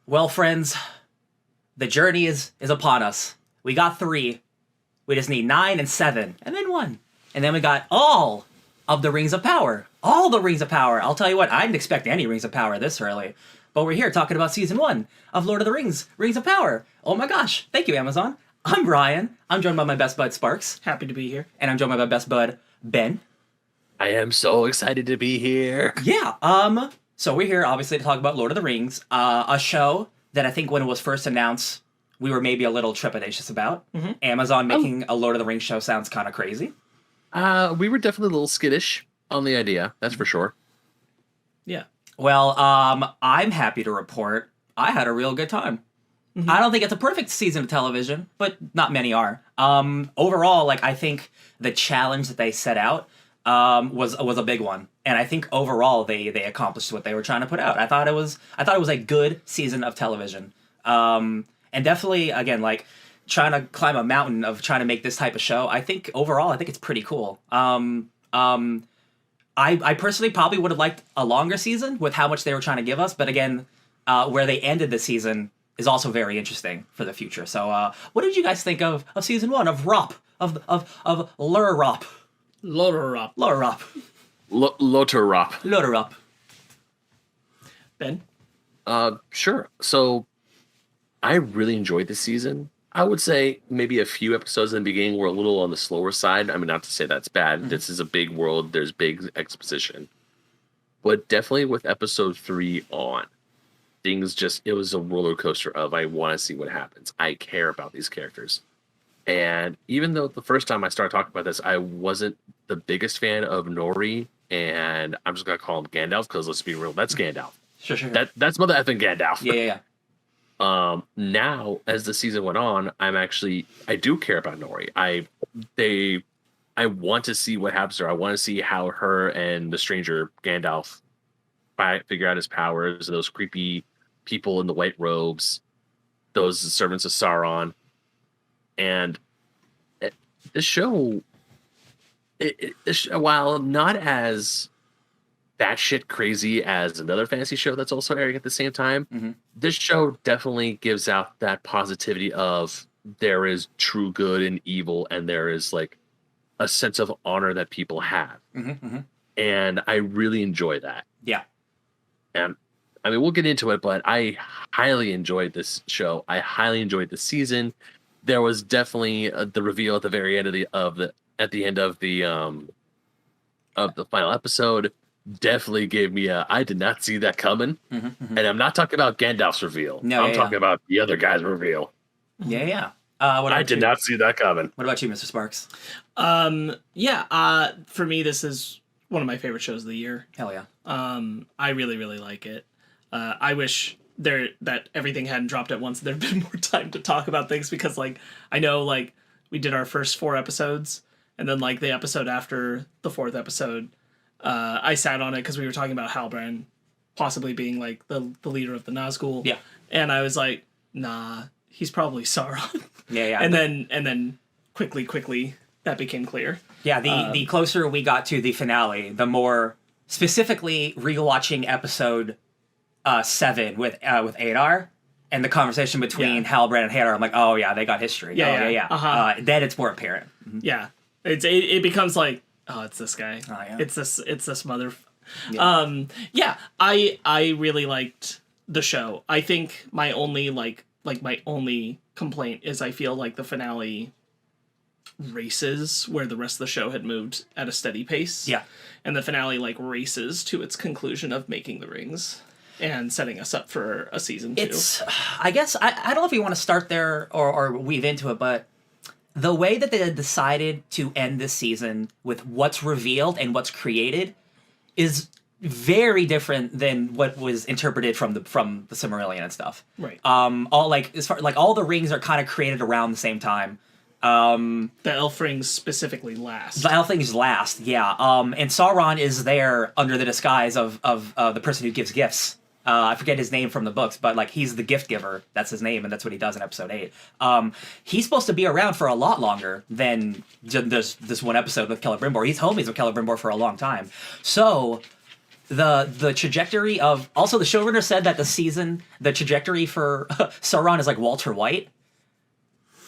Well, friends, the journey is upon us. We got 3. We just need 9 and 7, and then 1. And then we got all of the Rings of Power. All the Rings of Power. I'll tell you what, I didn't expect any Rings of Power this early. But we're here talking about Season 1 of Lord of the Rings, Rings of Power. Oh my gosh. Thank you, Amazon. I'm Brian. I'm joined by my best bud, Sparks. Happy to be here. And I'm joined by my best bud, Ben. I am so excited to be here. Yeah, so we're here, obviously, to talk about Lord of the Rings, a show that I think when it was first announced, we were maybe a little trepidatious about. Mm-hmm. Amazon making a Lord of the Rings show sounds kind of crazy. We were definitely a little skittish on the idea, that's for sure. Yeah. Well, I'm happy to report I had a real good time. Mm-hmm. I don't think it's a perfect season of television, but not many are. Overall, I think the challenge that they set out was a big one, and I think overall they accomplished what they were trying to put out. I thought it was a good season of television, and definitely again trying to climb a mountain of trying to make this type of show. I think overall it's pretty cool. I personally probably would have liked a longer season with how much they were trying to give us, but again, where they ended the season is also very interesting for the future. So, what did you guys think of season 1 of ROP of LotR? LotR. Ben? Sure. So, I really enjoyed this season. I would say maybe a few episodes in the beginning were a little on the slower side. I mean, not to say that's bad. Mm-hmm. This is a big world. There's big exposition. But definitely with episode 3 on, it was a roller coaster of, I want to see what happens. I care about these characters. And even though the first time I started talking about this, I wasn't the biggest fan of Nori, and I'm just going to call him Gandalf, because let's be real, that's Gandalf. Sure. That's mother effing Gandalf. Yeah. Now, as the season went on, I do care about Nori. I want to see what happens to her. I want to see how her and the stranger Gandalf figure out his powers, those creepy people in the white robes, those servants of Sauron. And this show, while not as batshit crazy as another fantasy show that's also airing at the same time, mm-hmm. This show definitely gives out that positivity of there is true good and evil, and there is a sense of honor that people have. Mm-hmm, mm-hmm. And I really enjoy that. Yeah. And I mean, we'll get into it, but I highly enjoyed this show. I highly enjoyed the season. There was definitely the reveal at the very end of the final episode. Definitely gave me I did not see that coming. Mm-hmm, mm-hmm. And I'm not talking about Gandalf's reveal. No, I'm talking about the other guy's reveal. Yeah. I did not see that coming. What about you, Mr. Sparks? For me, this is one of my favorite shows of the year. Hell yeah. I really, really like it. I wish that everything hadn't dropped at once. There'd been more time to talk about things, because I know we did our first 4 episodes, and then the episode after the 4th episode, I sat on it because we were talking about Halbrand possibly being the leader of the Nazgul. Yeah. And I was like, nah, he's probably Sauron. Yeah. And then quickly that became clear. Yeah, the closer we got to the finale, the more specifically rewatching episode 7 with Adar and the conversation between Halbrand and Hadar, I'm like, oh yeah, they got history. Yeah. Uh-huh. Then it's more apparent. Mm-hmm. Yeah. It becomes oh, it's this guy. Oh, yeah. It's this mother. Yeah. I really liked the show. I think my only my only complaint is I feel the finale races where the rest of the show had moved at a steady pace. Yeah. And the finale races to its conclusion of making the rings and setting us up for a season 2. I guess I don't know if you want to start there or weave into it, but the way that they had decided to end this season with what's revealed and what's created is very different than what was interpreted from the Silmarillion and stuff. Right. All all the rings are kind of created around the same time. The elf rings specifically last. The elf rings last, yeah. And Sauron is there under the disguise of the person who gives gifts I forget his name from the books, but like he's the gift giver. That's his name, and that's what he does in episode 8. He's supposed to be around for a lot longer than this one episode with Celebrimbor. He's homies with Celebrimbor for a long time. So the trajectory of also the showrunner said that the trajectory for Sauron is like Walter White.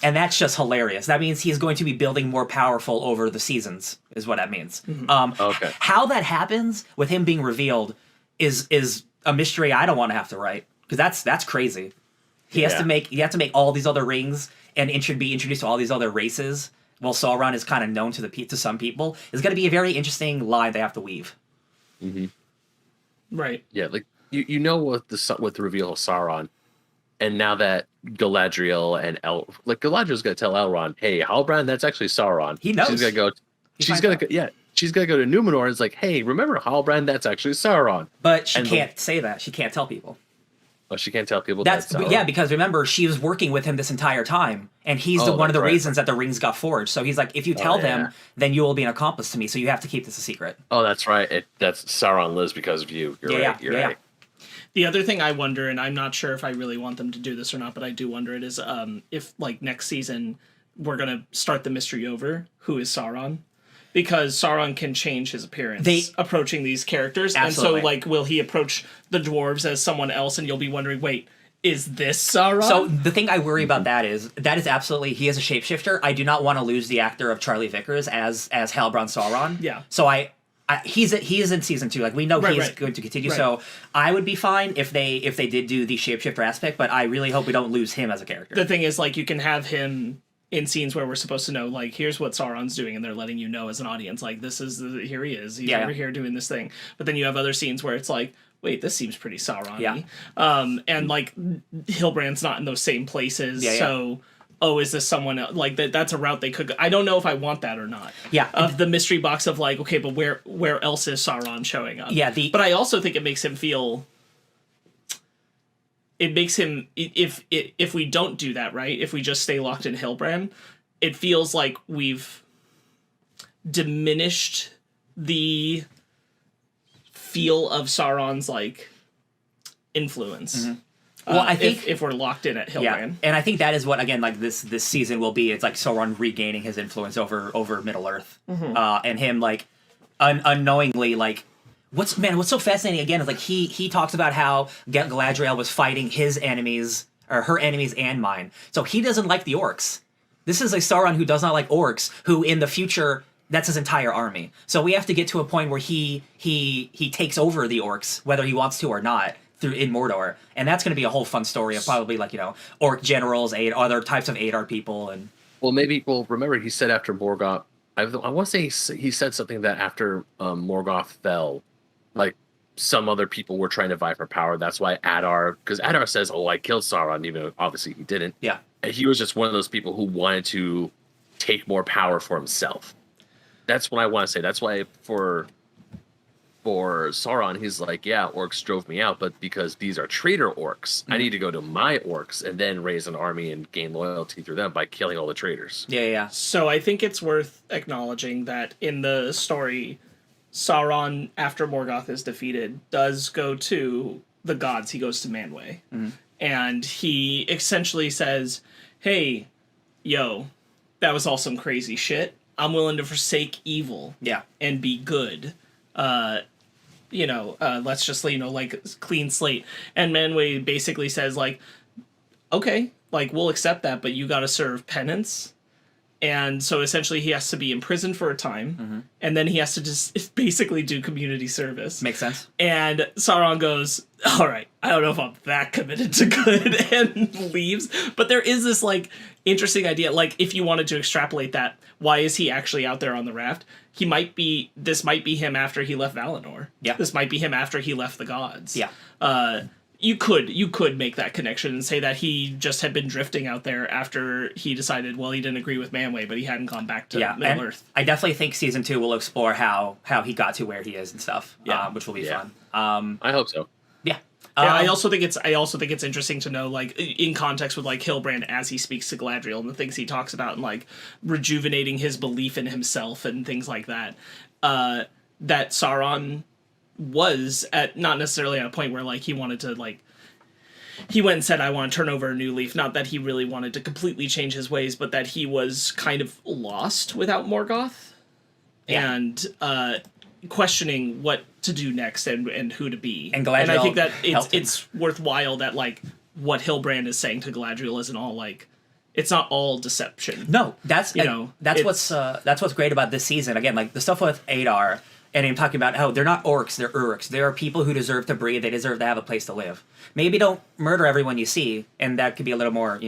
And that's just hilarious. That means he's going to be building more powerful over the seasons, is what that means. Okay. How that happens with him being revealed is a mystery I don't want to have to write, because that's crazy. He has to make all these other rings and be introduced to all these other races. While Sauron is kind of known to some people, is going to be a very interesting line they have to weave. Mm-hmm. Right. Yeah, like with the reveal of Sauron, and now that Galadriel and Galadriel's gonna tell Elrond, "Hey, Halbrand, that's actually Sauron." He knows. She's gonna go. She's gonna go to Numenor. And it's like, "Hey, remember Halbrand? That's actually Sauron." But she can't say that. She can't tell people. Oh, she can't tell people that's Sauron. Yeah, because remember, she was working with him this entire time, and he's one of the reasons that the rings got forged. So he's like, if you tell them, then you will be an accomplice to me. So you have to keep this a secret. Oh, that's right. That's Sauron lives because of you. You're right. You're right. The other thing I wonder, and I'm not sure if I really want them to do this or not, but I do wonder it is if like next season we're gonna start the mystery over. Who is Sauron? Because Sauron can change his appearance approaching these characters. Absolutely. And so, like, will he approach the dwarves as someone else, and you'll be wondering, wait, is this Sauron? So the thing I worry about that is absolutely, he is a shapeshifter. I do not want to lose the actor of Charlie Vickers as Halbrand Sauron. Yeah. So he is in season 2. Like, we know he's going to continue. Right. So I would be fine if they did do the shapeshifter aspect, but I really hope we don't lose him as a character. The thing is, like, you can have him in scenes where we're supposed to know, like, here's what Sauron's doing, and they're letting you know as an audience, like, here he is. He's over here doing this thing. But then you have other scenes where it's like, wait, this seems pretty Sauron-y. Yeah. And, like, Hilbrand's not in those same places, so... Oh, is this someone else? Like, that's a route they could go. I don't know if I want that or not. Yeah. Of the mystery box of, like, okay, but where else is Sauron showing up? Yeah. But I also think it makes him feel... It makes him... If we don't do that, right? If we just stay locked in Hilbrand, it feels like we've diminished the feel of Sauron's, like, influence. Mm-hmm. Well, I think if we're locked in at Hilbrand. Yeah, and I think that is what, again, like this season will be. It's like Sauron regaining his influence over Middle Earth, and him like unknowingly like what's so fascinating again is like he talks about how Galadriel was fighting his enemies or her enemies and mine. So he doesn't like the orcs. This is a Sauron who does not like orcs. Who in the future, that's his entire army. So we have to get to a point where he takes over the orcs, whether he wants to or not. In Mordor, and that's going to be a whole fun story of probably like orc generals, other types of Adar people, and remember he said after Morgoth, I want to say he said something that after Morgoth fell, like some other people were trying to vie for power. That's why because Adar says, "Oh, I killed Sauron," even though obviously he didn't. Yeah, and he was just one of those people who wanted to take more power for himself. That's what I want to say. That's why for Sauron, he's like, yeah, orcs drove me out, but because these are traitor orcs, I need to go to my orcs and then raise an army and gain loyalty through them by killing all the traitors. Yeah. So I think it's worth acknowledging that in the story, Sauron, after Morgoth is defeated, does go to the gods. He goes to Manwë. Mm-hmm. And he essentially says, hey, yo, that was all some crazy shit. I'm willing to forsake evil and be good. Let's just, like, clean slate. And Manwë basically says, like, okay, like, we'll accept that, but you gotta serve penance. And so essentially he has to be imprisoned for a time, and then he has to just basically do community service. Makes sense. And Sauron goes, all right, I don't know if I'm that committed to good, and leaves. But there is this, like, interesting idea, like, if you wanted to extrapolate that, why is he actually out there on the raft? This might be him after he left Valinor. Yeah. This might be him after he left the gods. Yeah. You could make that connection and say that he just had been drifting out there after he decided, well, he didn't agree with Manwë, but he hadn't gone back to Middle Earth. I definitely think season 2 will explore how he got to where he is and stuff. Which will be fun. I hope so. Yeah. I also think it's interesting to know, like, in context with, like, Hilbrand as he speaks to Galadriel and the things he talks about and, like, rejuvenating his belief in himself and things like that. That Sauron was at not necessarily at a point where like he wanted to like he went and said, I want to turn over a new leaf. Not that he really wanted to completely change his ways, but that he was kind of lost without Morgoth. Yeah. And questioning what to do next and who to be. And Galadriel, and I think that it's worthwhile that, like, what Hilbrand is saying to Galadriel isn't all, like, it's not all deception. No, that's what's great about this season. Again, like, the stuff with Adar, and I'm talking about how they're not orcs, they're Uruks. They are people who deserve to breathe. They deserve to have a place to live. Maybe don't murder everyone you see, and that could be a little more,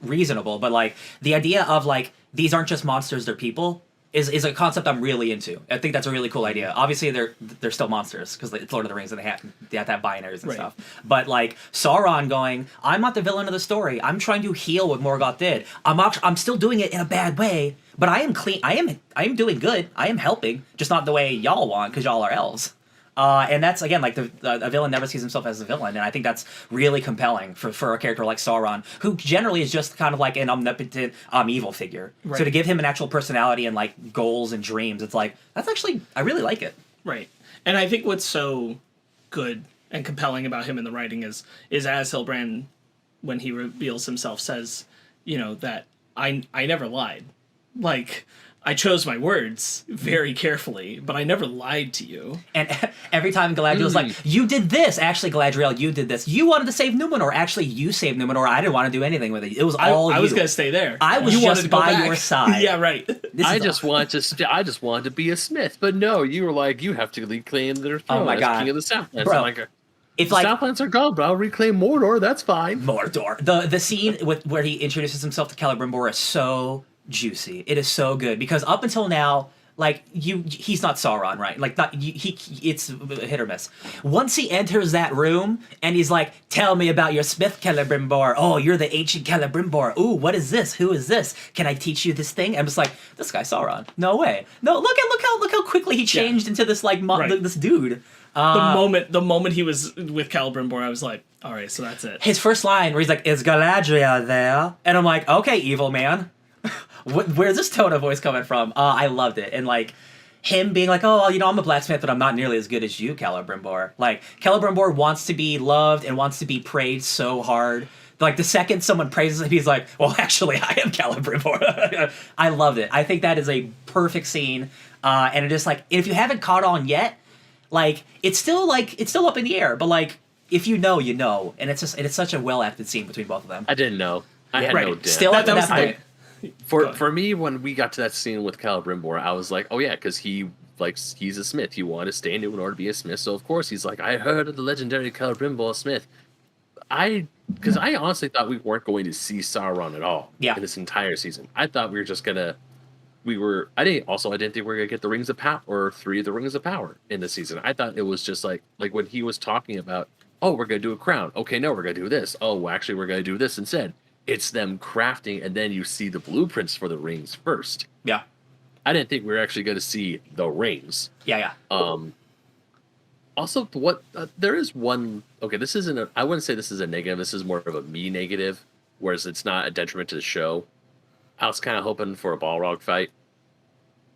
reasonable. But, like, the idea of, like, these aren't just monsters, they're people, is a concept I'm really into. I think that's a really cool idea. Obviously, they're still monsters, because it's Lord of the Rings, and they have to have binaries and stuff. But, like, Sauron going, I'm not the villain of the story. I'm trying to heal what Morgoth did. I'm still doing it in a bad way, but I am clean. I am doing good. I am helping, just not the way y'all want, because y'all are elves. And that's, again, like, a villain never sees himself as a villain, and I think that's really compelling for a character like Sauron, who generally is just kind of like an omnipotent evil figure. Right. So to give him an actual personality and, like, goals and dreams, it's like, that's actually, I really like it. Right. And I think what's so good and compelling about him in the writing is as Hilbrand, when he reveals himself, says, that I never lied. Like, I chose my words very carefully, but I never lied to you. And every time Galadriel's like, you did this. Actually, Galadriel, you did this. You wanted to save Numenor. Actually, you saved Numenor. I didn't want to do anything with it. It was all you. I was going to stay there. I was just by your side. Yeah, right. I just wanted to be a smith. But no, you were like, you have to reclaim their throne as king of the Southlands. Bro, like, the Southlands are gone, but I'll reclaim Mordor. That's fine. Mordor. The scene where he introduces himself to Celebrimbor is so juicy. It is so good, because up until now, like, he's not Sauron, right? Like, it's hit or miss. Once he enters that room and he's like, tell me about your smith, Celebrimbor. Oh, you're the ancient Celebrimbor. Ooh, what is this? Who is this? Can I teach you this thing? I'm just like, this guy's Sauron. No way. No, look how quickly he changed into this, like, this dude. The moment he was with Celebrimbor, I was like, all right, so that's it. His first line where he's like, is Galadriel there? And I'm like, okay, evil man. Where's this tone of voice coming from? I loved it. And, like, him being like, oh, I'm a blacksmith, but I'm not nearly as good as you, Celebrimbor. Like, Celebrimbor wants to be loved and wants to be praised so hard. Like, the second someone praises him, he's like, well, actually, I am Celebrimbor. I loved it. I think that is a perfect scene. And it just, like, if you haven't caught on yet, like, it's still up in the air. But, like, if you know, you know. And it's such a well-acted scene between both of them. I didn't know. I had no doubt. Still up to that point. For me, when we got to that scene with Celebrimbor, I was like, oh yeah, because he's a smith. He wanted to stay in order to be a smith. So of course he's like, I heard of the legendary Celebrimbor smith. Because I honestly thought we weren't going to see Sauron at all in this entire season. I thought we were just gonna. I didn't think we were gonna get the Rings of Power or 3 of the Rings of Power in the season. I thought it was just like when he was talking about, oh, we're gonna do a crown. Okay, no, we're gonna do this. Oh, actually, we're gonna do this instead. It's them crafting, and then you see the blueprints for the rings first. Yeah. I didn't think we were actually going to see the rings. Yeah. Also, there is one... Okay, this isn't I wouldn't say this is a negative. This is more of a me negative, whereas it's not a detriment to the show. I was kind of hoping for a Balrog fight.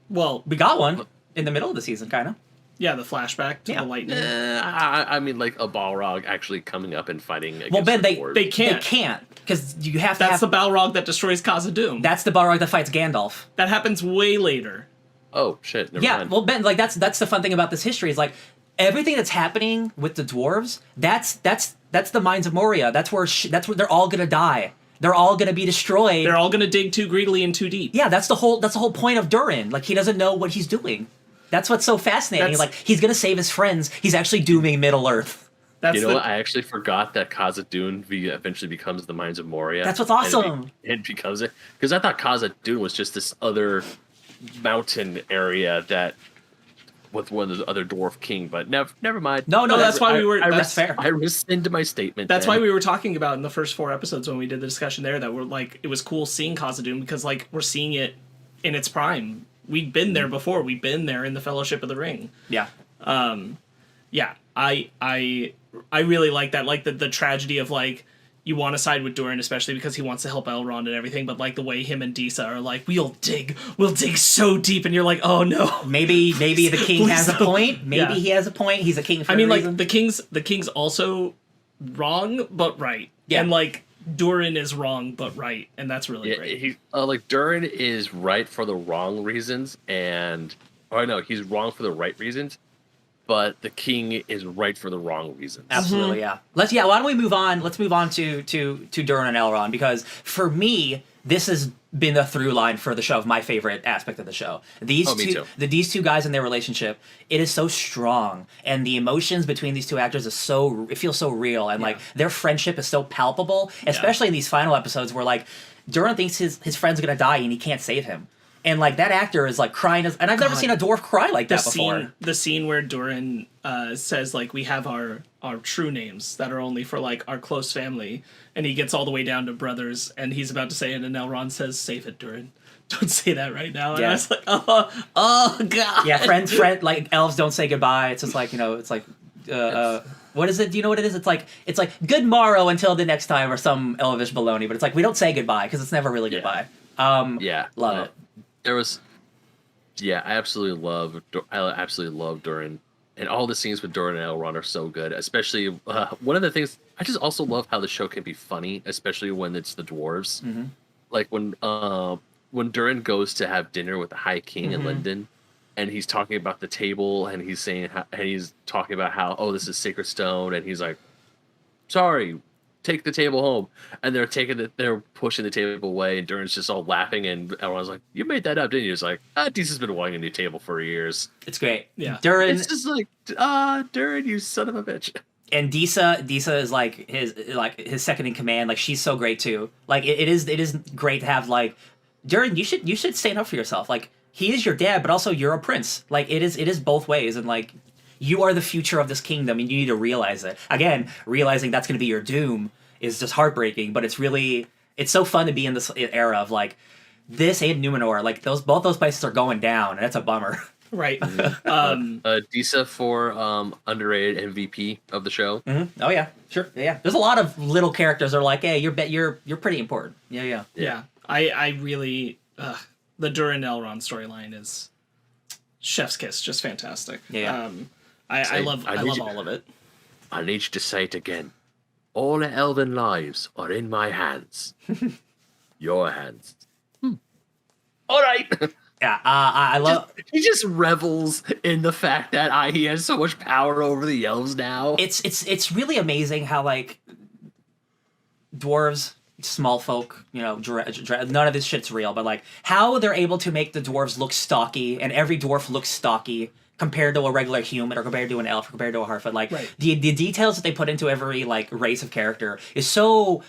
Well, we got one in the middle of the season, kind of. Yeah, the flashback to the lightning. I mean, like a Balrog actually coming up and fighting against Ben, they can't. They can't, because you have to That's the Balrog that destroys Khazad-dûm. That's the Balrog that fights Gandalf. That happens way later. Oh, shit. Never mind. Well, Ben, like, that's the fun thing about this history, is, like, everything that's happening with the dwarves, that's the Mines of Moria. That's where they're all gonna die. They're all gonna be destroyed. They're all gonna dig too greedily and too deep. Yeah, that's the whole point of Duron. Like, he doesn't know what he's doing. That's what's so fascinating. Like, he's gonna save his friends. He's actually dooming Middle Earth. What? I actually forgot that Khazad-dûm eventually becomes the Mines of Moria. That's what's awesome. It becomes it, because I thought Khazad-dûm was just this other mountain area that with one of the other dwarf king. But never mind. No, that's why we were. That's fair. I rescind my statement. That's why we were talking about in the first 4 episodes when we did the discussion there that we're like, it was cool seeing Khazad-dûm, because, like, we're seeing it in its prime. We'd been there before. We've been there in the Fellowship of the Ring. Yeah. Yeah. I really like that. Like the tragedy of, like, you want to side with Duron, especially because he wants to help Elrond and everything, but like the way him and Disa are like, we'll dig so deep, and you're like, oh no. Maybe the king Please has a don't. point. Maybe Yeah. he has a point. He's a king for I mean, a like reason. the king's also wrong but right. Yeah. And like Duron is wrong but right, and that's really Yeah, great. he like Durin is right for the wrong reasons, he's wrong for the right reasons, but the king is right for the wrong reasons. Absolutely, yeah. Why don't we move on? Let's move on to Duron and Elrond, because for me, this has been the through line for the show of my favorite aspect of the show. These me too. these two guys and their relationship, it is so strong, and the emotions between these two actors it feels so real, and like their friendship is so palpable, especially in these final episodes where like Duron thinks his friend's gonna die and he can't save him. And like that actor is like crying, and I've never seen a dwarf cry like that before. The scene where Duron says like, we have our true names that are only for like our close family, and he gets all the way down to brothers, and he's about to say it, and Elrond says, "Save it, Duron. Don't say that right now." And I was like, oh god. Yeah, friend, like elves don't say goodbye. It's just like, it's like, what is it? Do you know what it is? It's like good morrow until the next time, or some elvish baloney. But it's like we don't say goodbye because it's never really goodbye. Love it. I absolutely love Durin, and all the scenes with Durin and Elrond are so good. Especially one of the things I just also love how the show can be funny, especially when it's the dwarves. Mm-hmm. Like when Durin goes to have dinner with the High King in London, and he's talking about the table, and he's talking about how this is sacred stone, and he's like, sorry, take the table home, and they're pushing the table away, and Durin's just all laughing, and everyone's like, you made that up, didn't you? It's like, Disa's been wanting a new table for years. It's great. Yeah. Durin, It's just like, Durin, you son of a bitch. and Disa is like his second in command. Like she's so great too. Like it is great to have like Durin. You should stand up for yourself. Like he is your dad, but also you're a prince. Like it is both ways, and like you are the future of this kingdom, and you need to realize it. Again, realizing that's going to be your doom is just heartbreaking, but it's so fun to be in this era of like this and Numenor. Like both those places are going down, and it's a bummer. Right. Disa for underrated MVP of the show. Mm-hmm. Oh yeah, sure, yeah. There's a lot of little characters that are like, hey, you're pretty important. Yeah. I really the Duron Elrond storyline is chef's kiss, just fantastic. Yeah. I love all of it. I need you to say it again. All the elven lives are in my hands. Your hands. All right. Yeah, I love. He just revels in the fact that he has so much power over the elves now. It's really amazing how like dwarves, small folk, none of this shit's real, but like how they're able to make the dwarves look stocky, and every dwarf looks stocky compared to a regular human, or compared to an elf, or compared to a harfoot. Like right. the details that they put into every like race of character is so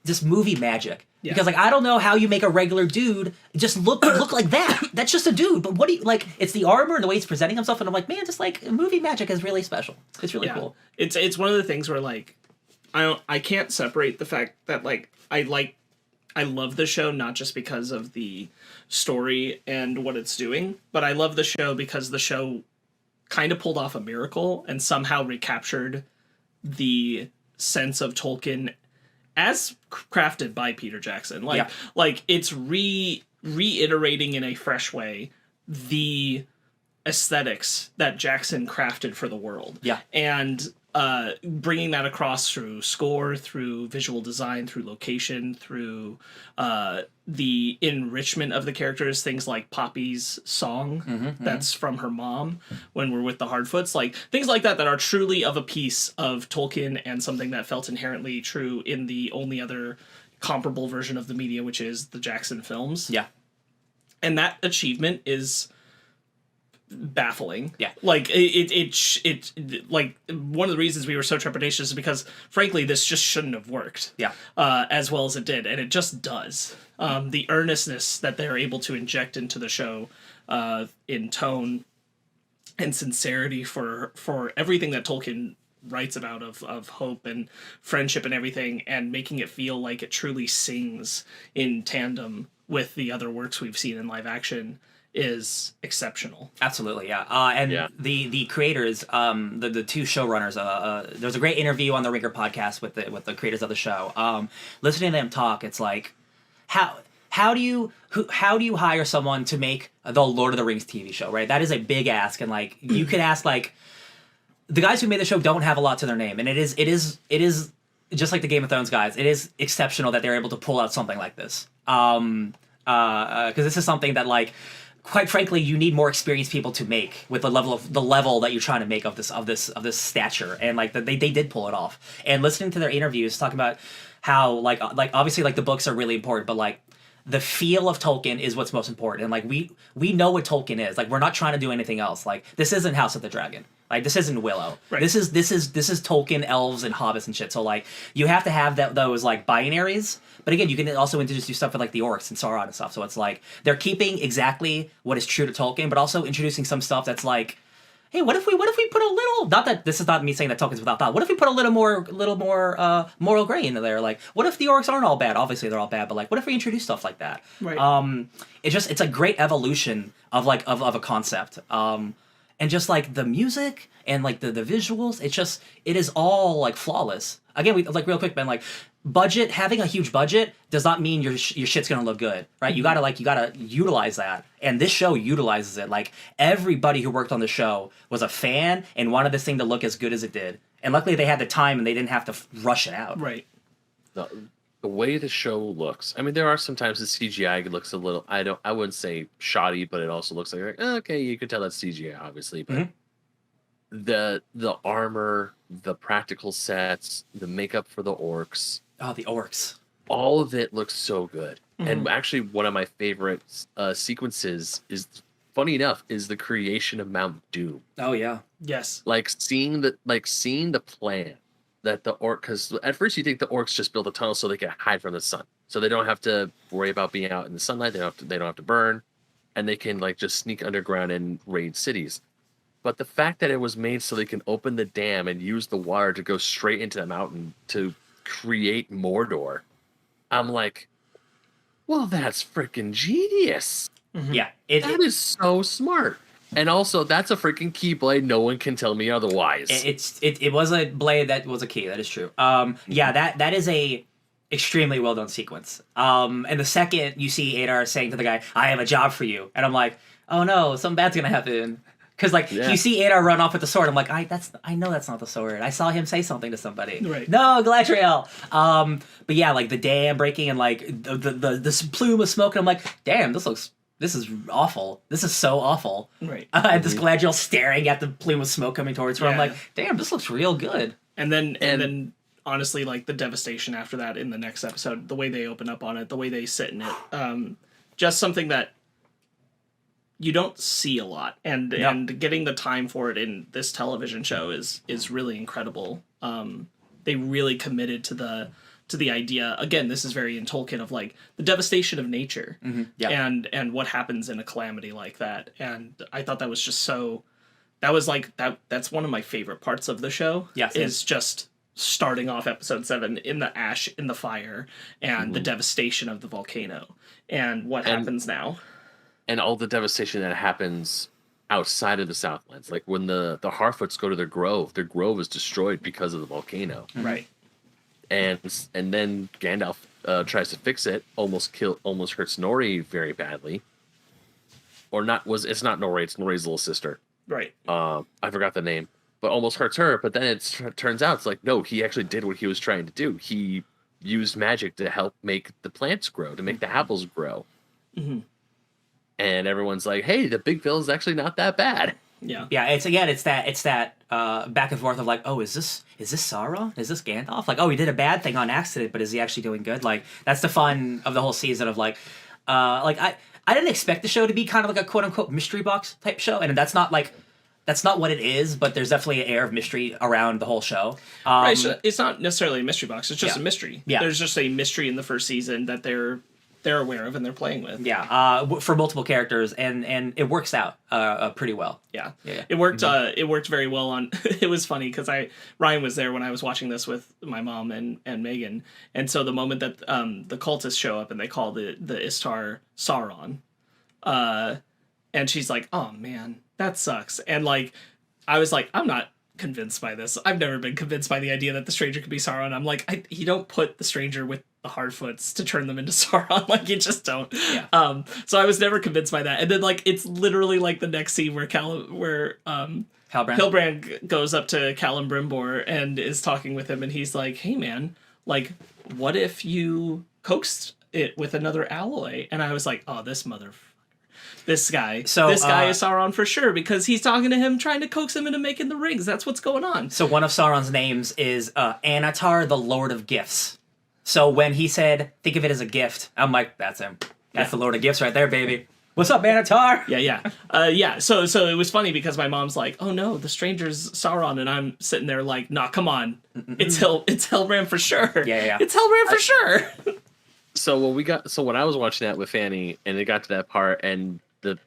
just movie magic. Yeah. Because like I don't know how you make a regular dude just look like that. That's just a dude. But what do you like? It's the armor and the way he's presenting himself, and I'm like, man, just like movie magic is really special. It's really cool. It's one of the things where like I can't separate the fact that like I love the show not just because of the story and what it's doing, but I love the show because the show kind of pulled off a miracle and somehow recaptured the sense of Tolkien as crafted by Peter Jackson. Like it's reiterating in a fresh way the aesthetics that Jackson crafted for the world. Yeah. And bringing that across through score, through visual design, through location, through the enrichment of the characters, things like Poppy's song that's from her mom when we're with the Hardfoots, like things like that are truly of a piece of Tolkien and something that felt inherently true in the only other comparable version of the media, which is the Jackson films. Yeah. And that achievement is baffling. Yeah. Like it like one of the reasons we were so trepidatious is because frankly this just shouldn't have worked. Yeah. As well as it did, and it just does. The earnestness that they're able to inject into the show in tone and sincerity for everything that Tolkien writes about of hope and friendship and everything, and making it feel like it truly sings in tandem with the other works we've seen in live action is exceptional. Absolutely, yeah. And the creators, the two showrunners, there's a great interview on the Ringer podcast with the creators of the show. Listening to them talk, it's like, how do you hire someone to make the Lord of the Rings TV show, right? That is a big ask, and like you could ask like the guys who made the show don't have a lot to their name, and it is just like the Game of Thrones guys. It is exceptional that they're able to pull out something like this. Because this is something that like, quite frankly, you need more experienced people to make with the level that you're trying to make of this stature, and like they did pull it off. And listening to their interviews talking about how like obviously like the books are really important, but like the feel of Tolkien is what's most important. And like we know what Tolkien is. Like we're not trying to do anything else. Like this isn't House of the Dragon. Like this isn't Willow. Right. This is Tolkien, elves, and hobbits and shit. So like you have to have those like binaries. But again, you can also introduce new stuff with like the orcs and Sauron and stuff. So it's like they're keeping exactly what is true to Tolkien, but also introducing some stuff that's like, hey, what if we put a little, not that this is not me saying that Tolkien's without thought. What if we put a little more moral gray into there? Like, what if the orcs aren't all bad? Obviously they're all bad, but like, what if we introduce stuff like that? Right. It's a great evolution of like of a concept. And just like the music and like the visuals, it is all like flawless. Again, we like real quick, Ben, like having a huge budget does not mean your shit's gonna look good, right? You gotta utilize that, and this show utilizes it. Like everybody who worked on the show was a fan and wanted this thing to look as good as it did, and luckily they had the time and they didn't have to rush it out. Right. The way the show looks, I mean, there are sometimes the CGI looks a little, I wouldn't say shoddy, but it also looks like okay, you can tell that's CGI, obviously, but the armor, the practical sets, the makeup for the orcs. Oh, the orcs. All of it looks so good. And actually, one of my favorite sequences is, funny enough, is the creation of Mount Doom. Oh yeah. Yes. Like seeing the plan that the because at first you think the orcs just build a tunnel so they can hide from the sun, so they don't have to worry about being out in the sunlight. They don't have to burn, and they can like just sneak underground and raid cities. But the fact that it was made so they can open the dam and use the water to go straight into the mountain to create Mordor, I'm like, well, that's freaking genius. Yeah, That is so smart. And also, that's a freaking keyblade. No one can tell me otherwise. It was a blade that was a key. That is true. Yeah, that is a extremely well done sequence. And the second you see Adar saying to the guy, "I have a job for you," and I'm like, "Oh no, something bad's gonna happen." Because like you see Adar run off with the sword, I'm like, I know that's not the sword. I saw him say something to somebody. Right. No, Galadriel. But yeah, like the dam breaking and like this plume of smoke, and I'm like, damn, this is awful. This is so awful. Right. And this Galadriel staring at the plume of smoke coming towards her. I'm like, damn, this looks real good. And then honestly, like the devastation after that in the next episode, the way they open up on it, the way they sit in it, just something that you don't see a lot, and getting the time for it in this television show is really incredible. They really committed to the idea. Again, this is very in Tolkien of like the devastation of nature, and what happens in a calamity like that. And I thought that was just so. That was like that. That's one of my favorite parts of the show. Yes, is just starting off episode 7 in the ash, in the fire, and the devastation of the volcano, and what happens now. And all the devastation that happens outside of the Southlands. Like when the Harfoots go to their grove is destroyed because of the volcano. Right. And then Gandalf tries to fix it, almost hurts Nori very badly. Or it's not Nori, it's Nori's little sister. Right. I forgot the name. But almost hurts her, but then it turns out it's like, no, he actually did what he was trying to do. He used magic to help make the plants grow, to make the apples grow. Mm-hmm. And everyone's like, hey, the big bill is actually not that bad. Yeah. Yeah, it's that back and forth of like, oh, is this Sauron? Is this Gandalf? Like, oh, he did a bad thing on accident, but is he actually doing good? Like, that's the fun of the whole season of like I didn't expect the show to be kind of like a quote unquote mystery box type show, and that's not what it is, but there's definitely an air of mystery around the whole show. Right, so it's not necessarily a mystery box. It's just a mystery. Yeah. There's just a mystery in the first season that they're aware of and they're playing with. Yeah, for multiple characters, and it works out pretty well. Yeah. Yeah. It worked. It worked very well on. It was funny because Ryan was there when I was watching this with my mom and Megan, and so the moment that the cultists show up and they call the Istar Sauron, And she's like, oh man, that sucks. And like, I was like, I'm not convinced by this. I've never been convinced by the idea that the stranger could be Sauron. I'm like, you don't put the stranger with the Hardfoots to turn them into Sauron. Like, you just don't. Yeah. So I was never convinced by that. And then like, it's literally like the next scene where Halbrand goes up to Callum Brimbor and is talking with him, and he's like, hey man, like, what if you coaxed it with another alloy? And I was like, oh, this guy is Sauron for sure, because he's talking to him, trying to coax him into making the rings. That's what's going on. So one of Sauron's names is Anatar, the Lord of Gifts. So when he said, think of it as a gift, I'm like, that's him. That's the Lord of Gifts right there, baby. What's up, Anatar? Yeah. So it was funny because my mom's like, oh no, the stranger's Sauron, and I'm sitting there like, nah, come on. It's Halbrand for sure. Yeah. It's Halbrand for sure. So when I was watching that with Fanny, and it got to that part, and the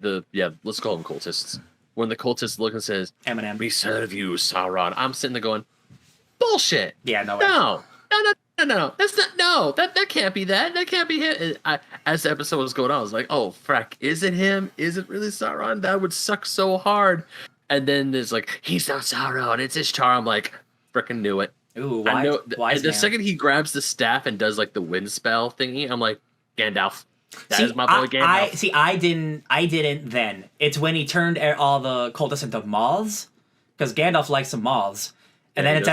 let's call them cultists. When the cultist look and says, Eminem, we serve you, Sauron, I'm sitting there going, bullshit. Yeah, no way. No. That's not. No, that can't be that. That can't be him. As the episode was going on, I was like, "Oh, frack, is it him? Is it really Sauron? That would suck so hard." And then there's like, "He's not Sauron. It's Ishtar." I'm like, "Frickin' knew it." Ooh, I know. why The second he grabs the staff and does like the wind spell thingy, I'm like, Gandalf. That is my boy Gandalf. I didn't then. It's when he turned all the cultists into moths, because Gandalf likes some moths. And then it's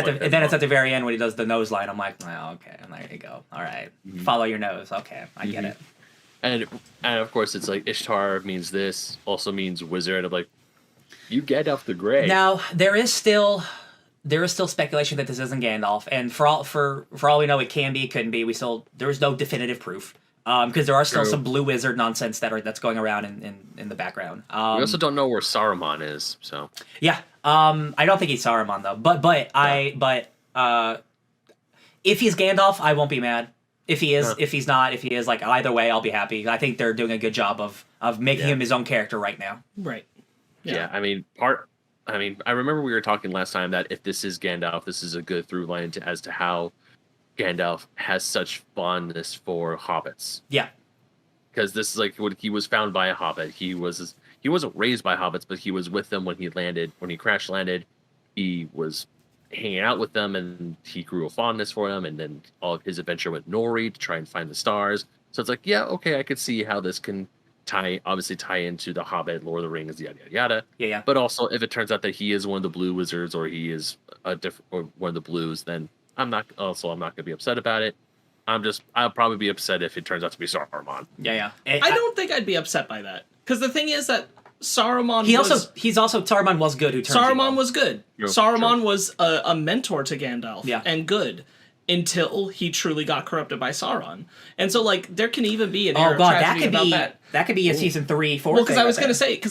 at the very end when he does the nose line. I'm like, oh, okay, there you go. All right, follow your nose. Okay, I get it. And of course, it's like Ishtar means this, also means wizard. I'm like, you Gandalf the Grey. Now there is still speculation that this isn't Gandalf, and for all we know, it can be, it couldn't be. There is no definitive proof. Because there are still some blue wizard nonsense that's going around in the background. We also don't know where Saruman is, so yeah. I don't think he's Saruman though. But if he's Gandalf, I won't be mad. If he is, if he's not, if he is, like, either way, I'll be happy. I think they're doing a good job of making him his own character right now. Right. Yeah. I remember we were talking last time that if this is Gandalf, this is a good through line as to how Gandalf has such fondness for hobbits. Yeah. Because this is like when he was found by a hobbit. He wasn't raised by hobbits, but he was with them when he crash landed. He was hanging out with them, and he grew a fondness for them, and then all of his adventure with Nori to try and find the stars. So it's like, yeah, okay, I could see how this can tie into the Hobbit, Lord of the Rings, yada yada yada. Yeah. But also, if it turns out that he is one of the blue wizards, or he is one of the blues, then I'm not going to be upset about it. I'll probably be upset if it turns out to be Saruman. Yeah. I don't think I'd be upset by that, because the thing is that Saruman Saruman was good. Saruman was good. True. Saruman was a mentor to Gandalf, and good, until he truly got corrupted by Sauron. And so, like, there can even be an air of tragedy about that. That could be a season 3, 4. Well, because I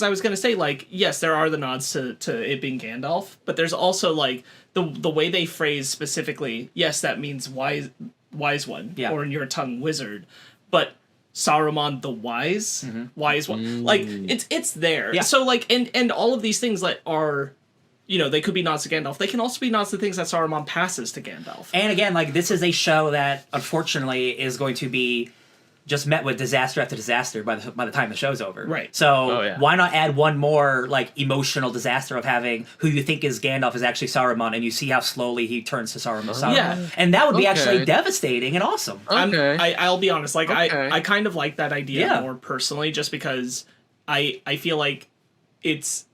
was gonna say, like, yes, there are the nods to it being Gandalf, but there's also, like, the way they phrase specifically, yes, that means wise one, or in your tongue, wizard, but Saruman the wise one, like, it's there. Yeah. So, like, and all of these things, like, are, they could be nods to Gandalf. They can also be nods to things that Saruman passes to Gandalf. And again, like, this is a show that unfortunately is going to be just met with disaster after disaster by the time the show's over. Right. So why not add one more, like, emotional disaster of having who you think is Gandalf is actually Saruman, and you see how slowly he turns to Saruman. Yeah. And that would be actually devastating and awesome. Okay. I'll be honest. Like, I kind of like that idea more personally, just because I feel like it's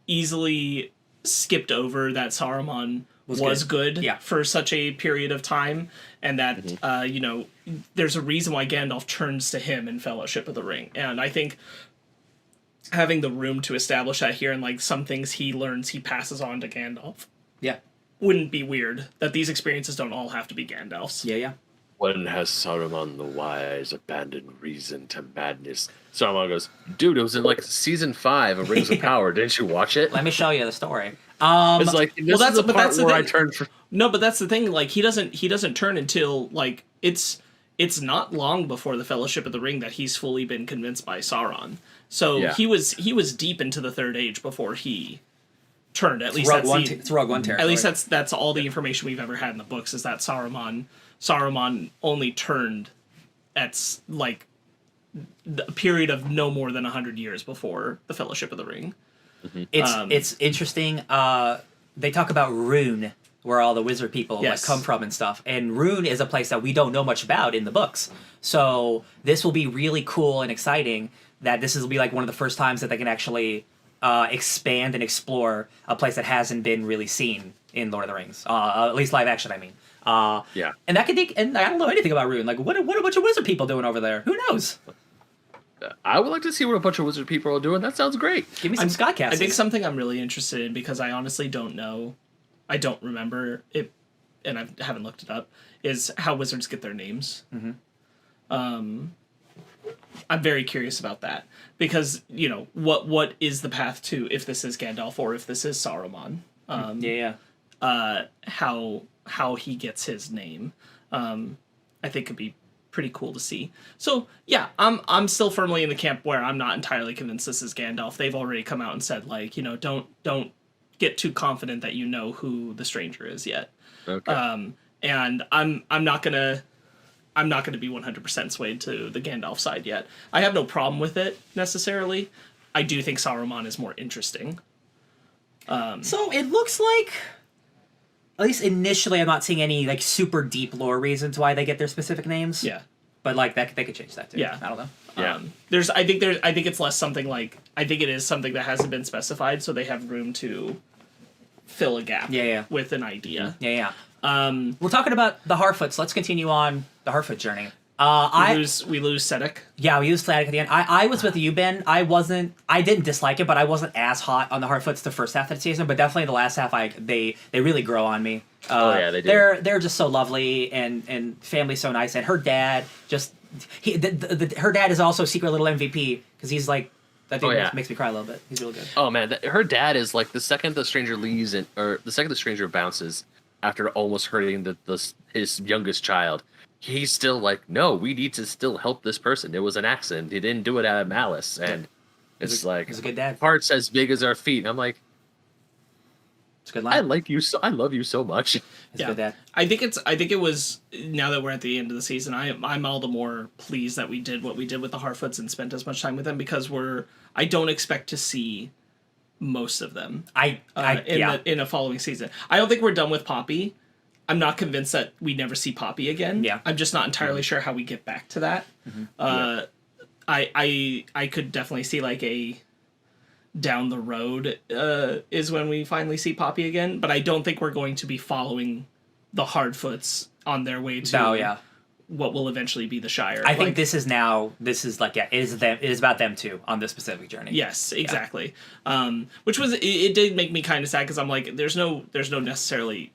easily skipped over that Saruman was good for such a period of time, and that there's a reason why Gandalf turns to him in Fellowship of the Ring. And I think having the room to establish that here, and, like, some things he learns he passes on to Gandalf, wouldn't be weird that these experiences don't all have to be Gandalf's. Yeah. When has Saruman the Wise abandoned reason to madness? Saruman goes, dude, it was in, like, season 5 of Rings of Power. Didn't you watch it? Let me show you the story. It's like, that's the part where I turned for... No, but that's the thing. Like, he doesn't turn until, like, it's not long before the Fellowship of the Ring that he's fully been convinced by Sauron. So he was deep into the Third Age before he turned. At least Rogue One territory. At least that's all the information we've ever had in the books, is that Saruman only turned at, like, a period of no more than 100 years before the Fellowship of the Ring. It's interesting. They talk about Rune, where all the wizard people like come from and stuff. And Rune is a place that we don't know much about in the books. So this will be really cool and exciting. That this will be like one of the first times that they can actually expand and explore a place that hasn't been really seen in Lord of the Rings. At least live action, I mean. Yeah. And that could be, and I don't know anything about Rune. Like, what a bunch of wizard people doing over there? Who knows? I would like to see what a bunch of wizard people are doing. That sounds great. Give me some Scottcasts. I think something I'm really interested in, because I honestly don't know, I don't remember it, and I haven't looked it up, is how wizards get their names. I'm very curious about that, because what is the path to, if this is Gandalf or if this is Saruman? How he gets his name, I think could be pretty cool to see. So yeah, I'm still firmly in the camp where I'm not entirely convinced this is Gandalf. They've already come out and said, like, don't get too confident that you know who the stranger is yet. Okay. And I'm not gonna be 100% swayed to the Gandalf side yet. I have no problem with it necessarily. I do think Saruman is more interesting. So it looks like, at least initially, I'm not seeing any like super deep lore reasons why they get their specific names. Yeah. But like that, they could change that too. Yeah. I don't know. Yeah. I think it's less something like, I think it is something that hasn't been specified, so they have room to fill a gap. With an idea. Yeah. We're talking about the Harfoots. Let's continue on the Harfoot journey. We lose Sedek. Yeah, we used Slatic at the end. I was with you, Ben. I didn't dislike it, but I wasn't as hot on the Harfoots the first half of the season. But definitely the last half, they really grow on me. They do. They're just so lovely, and family's so nice. And her dad her dad is also a secret little MVP, because he's like, that dude makes me cry a little bit. He's really good. Oh man, her dad is like, the second the stranger leaves or the second the stranger bounces after almost hurting his youngest child, he's still like, no, we need to still help this person. It was an accident. He didn't do it out of malice. And it's like, he's a good dad. Hearts as big as our feet. And I'm like, it's a good line. I love you so much. It's a good dad. I think it was, now that we're at the end of the season, I'm all the more pleased that we did what we did with the Harfoots and spent as much time with them, because I don't expect to see most of them in a following season. I don't think we're done with Poppy. I'm not convinced that we never see Poppy again. Yeah. I'm just not entirely sure how we get back to that. I could definitely see like a down the road is when we finally see Poppy again, but I don't think we're going to be following the Hardfoots on their way to what will eventually be the Shire. I think this is it is about them too on this specific journey. Yes, exactly. Which was, it did make me kind of sad, because I'm like, there's no necessarily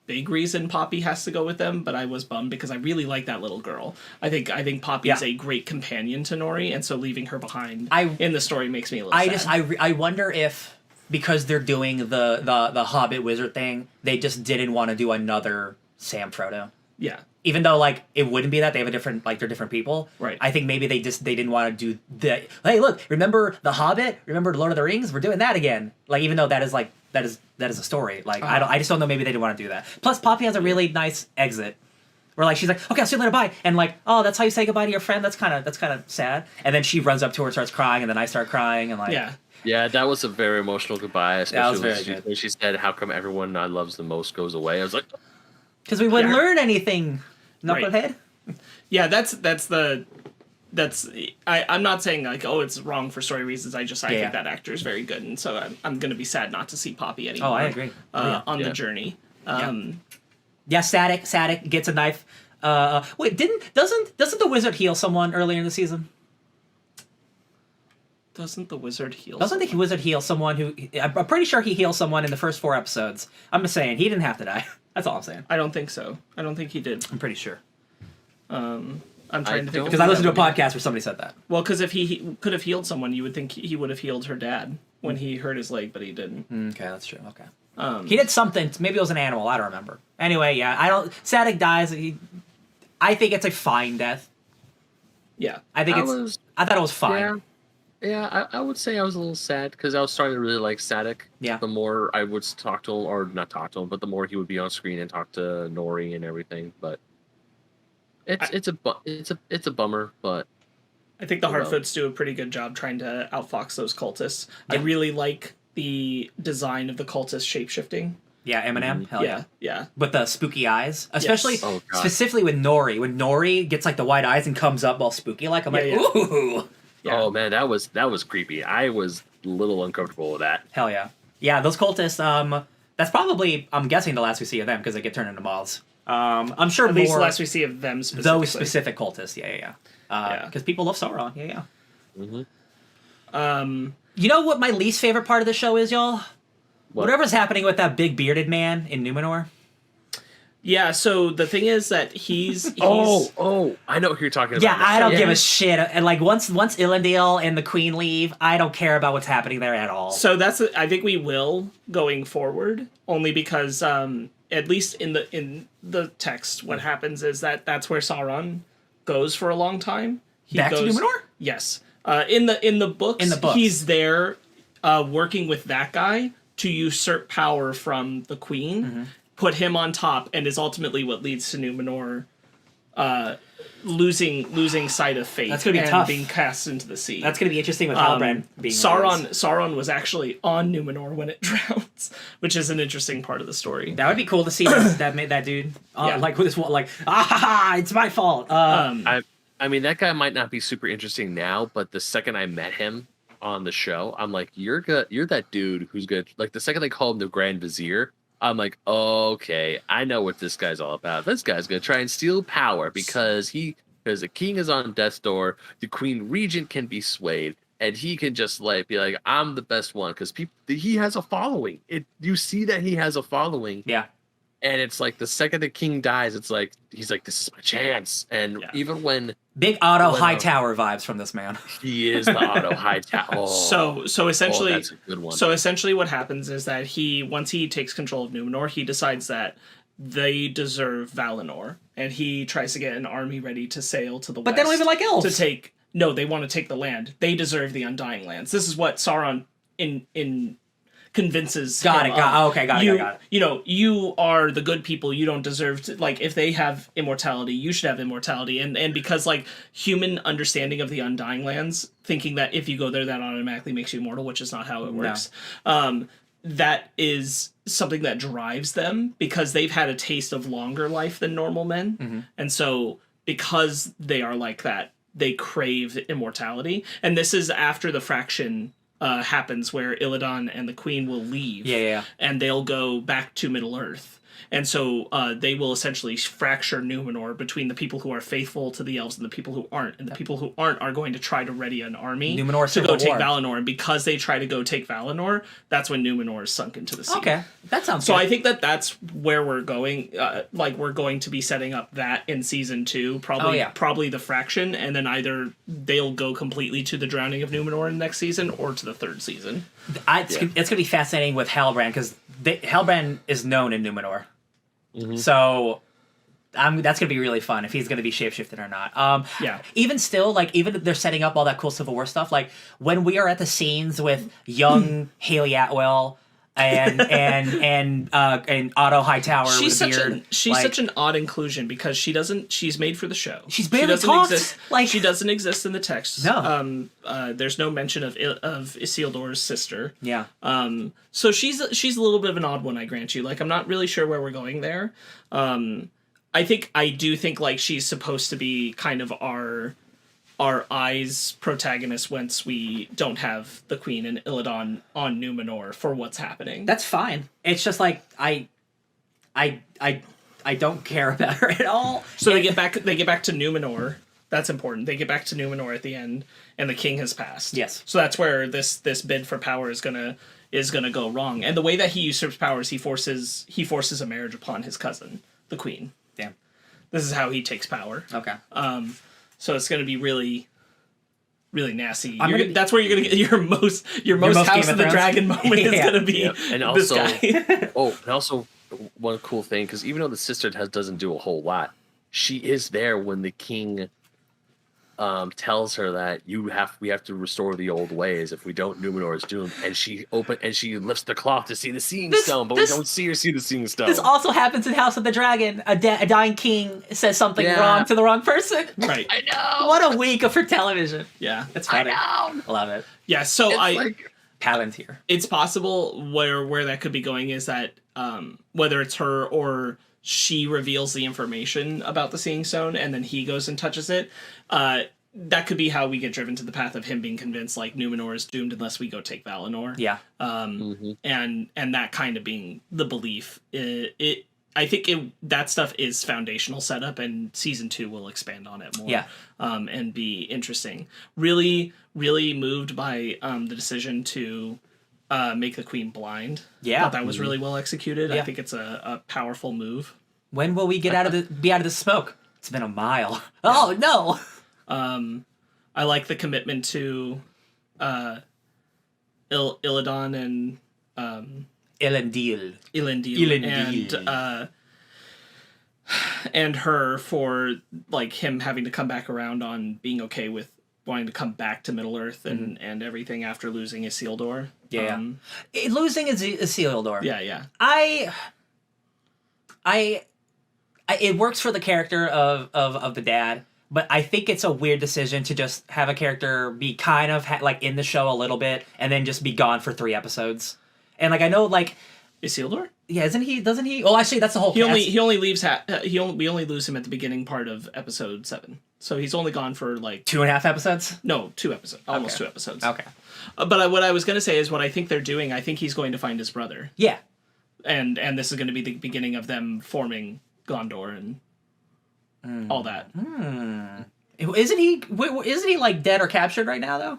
big reason Poppy has to go with them, but I was bummed because I really like that little girl. I think Poppy is a great companion to Nori, and so leaving her behind in the story makes me a little sad. I wonder if, because they're doing the Hobbit wizard thing, they just didn't want to do another Sam Frodo. Yeah. Even though like it wouldn't be that, they have a different, like, they're different people. Right. I think maybe they didn't want to do the, hey, look, remember the Hobbit? Remember Lord of the Rings? We're doing that again. Like, even though that is a story. Like, I just don't know, maybe they didn't want to do that. Plus Poppy has a really nice exit where like she's like, okay, I'll see you later, bye. And like, oh, that's how you say goodbye to your friend? That's kind of sad. And then she runs up to her, starts crying, and then I start crying, and like, yeah, that was a very emotional goodbye, especially that was very good. When she said, how come everyone I loves the most goes away? I was like, because we wouldn't learn anything, knucklehead. Yeah, I'm not saying like, oh, it's wrong for story reasons. I think that actor is very good, and so I'm going to be sad not to see Poppy anymore. Oh, I agree. On the journey. Static gets a knife. Wait, doesn't the wizard heal someone earlier in the season? Doesn't the wizard heal? Doesn't the wizard heal someone who? I'm pretty sure he heals someone in the first 4 episodes. I'm just saying he didn't have to die. That's all I'm saying. I don't think so. I don't think he did. I'm pretty sure. I'm trying to think, because I listened to a podcast where somebody said that. Well, because if he could have healed someone, you would think he would have healed her dad when he hurt his leg, but he didn't. Okay, that's true. Okay. He did something. Maybe it was an animal. I don't remember. Anyway, yeah, Static dies. I think it's a fine death. Yeah. I thought it was fine. Yeah, I would say I was a little sad, because I was starting to really like Static. Yeah. The more I would talk to him, or not talk to him, but the more he would be on screen and talk to Nori and everything. But it's a bummer. But I think the Harfoots do a pretty good job trying to outfox those cultists. Yeah. I really like the design of the cultist shapeshifting. Yeah, Eminem. Hell yeah. Yeah. With the spooky eyes, especially Oh, God. specifically with Nori. When Nori gets like the white eyes and comes up all spooky, like I'm like, Yeah. ooh. Yeah. Oh man, that was creepy. I was a little uncomfortable with that. Hell yeah. Yeah, those cultists. That's probably, I'm guessing, the last we see of them because they get turned into moths. I'm sure At more least the last we see of them specifically. those specific cultists. Yeah. Because people love Sauron. Yeah. You know what my least favorite part of the show is, y'all? Whatever's happening with that big bearded man in Numenor. Yeah, so the thing is that he's Oh, I know what you're talking about. Yeah, now. I don't give a shit. And like once Elendil and the Queen leave, I don't care about what's happening there at all. So I think we will going forward, only because at least in the text, what happens is that's where Sauron goes for a long time. Back to Numenor? Yes. In the books, he's there working with that guy to usurp power from the Queen, put him on top, and is ultimately what leads to Numenor losing sight of fate. That's gonna be and tough. being cast into the sea. That's going to be interesting with Halbrand being Sauron was actually on Numenor when it drowns, which is an interesting part of the story. That would be cool to see that dude like with his like it's my fault. I mean, that guy might not be super interesting now, but the second I met him on the show, I'm like, you're that dude who's good. Like the second they call him the Grand Vizier, I'm like, okay, I know what this guy's all about. This guy's gonna try and steal power because the king is on death's door, the Queen Regent can be swayed, and he can just like be like, I'm the best one because he has a following. You see that he has a following. Yeah. And it's like the second the king dies, it's like he's like, this is my chance. And even when big Otto Hightower vibes from this man. he is the Otto Hightower. So essentially, that's a good one. So essentially, what happens is that once he takes control of Numenor, he decides that they deserve Valinor, and he tries to get an army ready to sail to the west. But they don't even like elves. No, they want to take the land. They deserve the Undying Lands. This is what Sauron convinces Got him it. Got it. You know, you are the good people. You don't deserve to, like, if they have immortality, you should have immortality. And because, like, human understanding of the Undying Lands, thinking that if you go there, that automatically makes you immortal, which is not how it works. That is something that drives them because they've had a taste of longer life than normal men. And so because they are like that, they crave immortality. And this is after the fraction happens where Illidan and the Queen will leave. And they'll go back to Middle-earth. And so they will essentially fracture Numenor between the people who are faithful to the elves and the people who aren't. And the people who aren't are going to try to ready an army to go take Valinor. And because they try to go take Valinor, that's when Numenor is sunk into the sea. Okay, that sounds so good. I think that's where we're going. We're going to be setting up that in season 2. Probably the fraction. And then either they'll go completely to the drowning of Numenor in the next season or to the 3rd season. It's going to be fascinating with Halbrand because Halbrand is known in Numenor. So that's going to be really fun if he's going to be shapeshifted or not. Even still, like, even if they're setting up all that cool Civil War stuff, like, when we are at the scenes with young Haley Atwell and Otto Hightower with a beard. She's such an odd inclusion because she's made for the show. She's barely talked. She doesn't exist in the text. No. There's no mention of Isildur's sister. Yeah. So she's a little bit of an odd one, I grant you. Like, I'm not really sure where we're going there. I do think like she's supposed to be kind of our eyes protagonist once we don't have the Queen and Illidan on Numenor for what's happening. That's fine. It's just like I don't care about her at all. So they get back to Numenor. That's important. They get back to Numenor at the end, and the king has passed. Yes. So that's where this bid for power is gonna go wrong. And the way that he usurps power is he forces a marriage upon his cousin, the Queen. Damn. This is how he takes power. Okay. So it's going to be really, really nasty. That's where you're going to get your most House of the Dragon moment is going to be and this also, guy. and also one cool thing, because even though the sister doesn't do a whole lot, she is there when the king tells her that we have to restore the old ways. If we don't, Numenor is doomed. And she lifts the cloth to see the Seeing Stone, but we don't see her see the Seeing Stone. This also happens in House of the Dragon. A dying king says something wrong to the wrong person. Right. I know. What a week for television. Yeah. It's funny. I know. Love it. Yeah. So Palantir. It's possible where that could be going is that whether it's her or she reveals the information about the Seeing Stone and then he goes and touches it. That could be how we get driven to the path of him being convinced like Numenor is doomed unless we go take Valinor. Yeah. And that kind of being the belief. I think that stuff is foundational setup, and season 2 will expand on it more. Yeah. And be interesting. Really, really moved by the decision to make the queen blind. Yeah. Thought that was really well executed. Yeah. I think it's a powerful move. When will we get out of the smoke? It's been a mile. Oh no. I like the commitment to Illidan and Elendil. And her for like him having to come back around on being okay with wanting to come back to Middle Earth and everything after losing Isildur. Yeah. Losing Isildur. Yeah. It works for the character of the dad, but I think it's a weird decision to just have a character be kind of like in the show a little bit and then just be gone for 3 episodes. And like I know like Isildur? Yeah, isn't he? Doesn't he? Oh, actually, that's the whole. He only leaves. We only lose him at the beginning part of episode 7. So he's only gone for like 2.5 episodes. No, 2 episodes. Almost 2 episodes. Okay. But what I was gonna say is what I think they're doing. I think he's going to find his brother. Yeah. And this is going to be the beginning of them forming Gondor and all that. Isn't he like dead or captured right now though?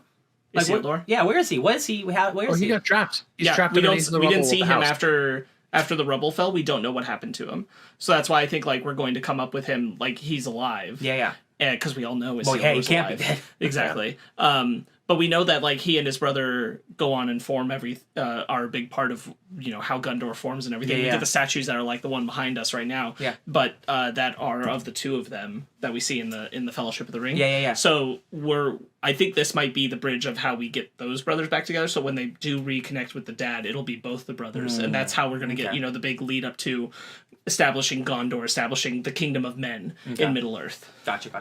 Like, Isildur? Yeah, where is he? Where is he? Where is he? He got trapped. He's trapped. We didn't see him after the rubble fell. We don't know what happened to him. So that's why I think like we're going to come up with him like he's alive. Yeah. Because we all know Isildur's he can't alive. be dead. Exactly. But we know that like he and his brother go on and form are a big part of how Gondor forms and everything. We get the statues that are like the one behind us right now. Yeah. But that are of the 2 of them that we see in the Fellowship of the Ring. Yeah. So I think this might be the bridge of how we get those brothers back together. So when they do reconnect with the dad, it'll be both the brothers, and that's how we're gonna get the big lead up to establishing Gondor, establishing the Kingdom of Men in Middle Earth. Gotcha.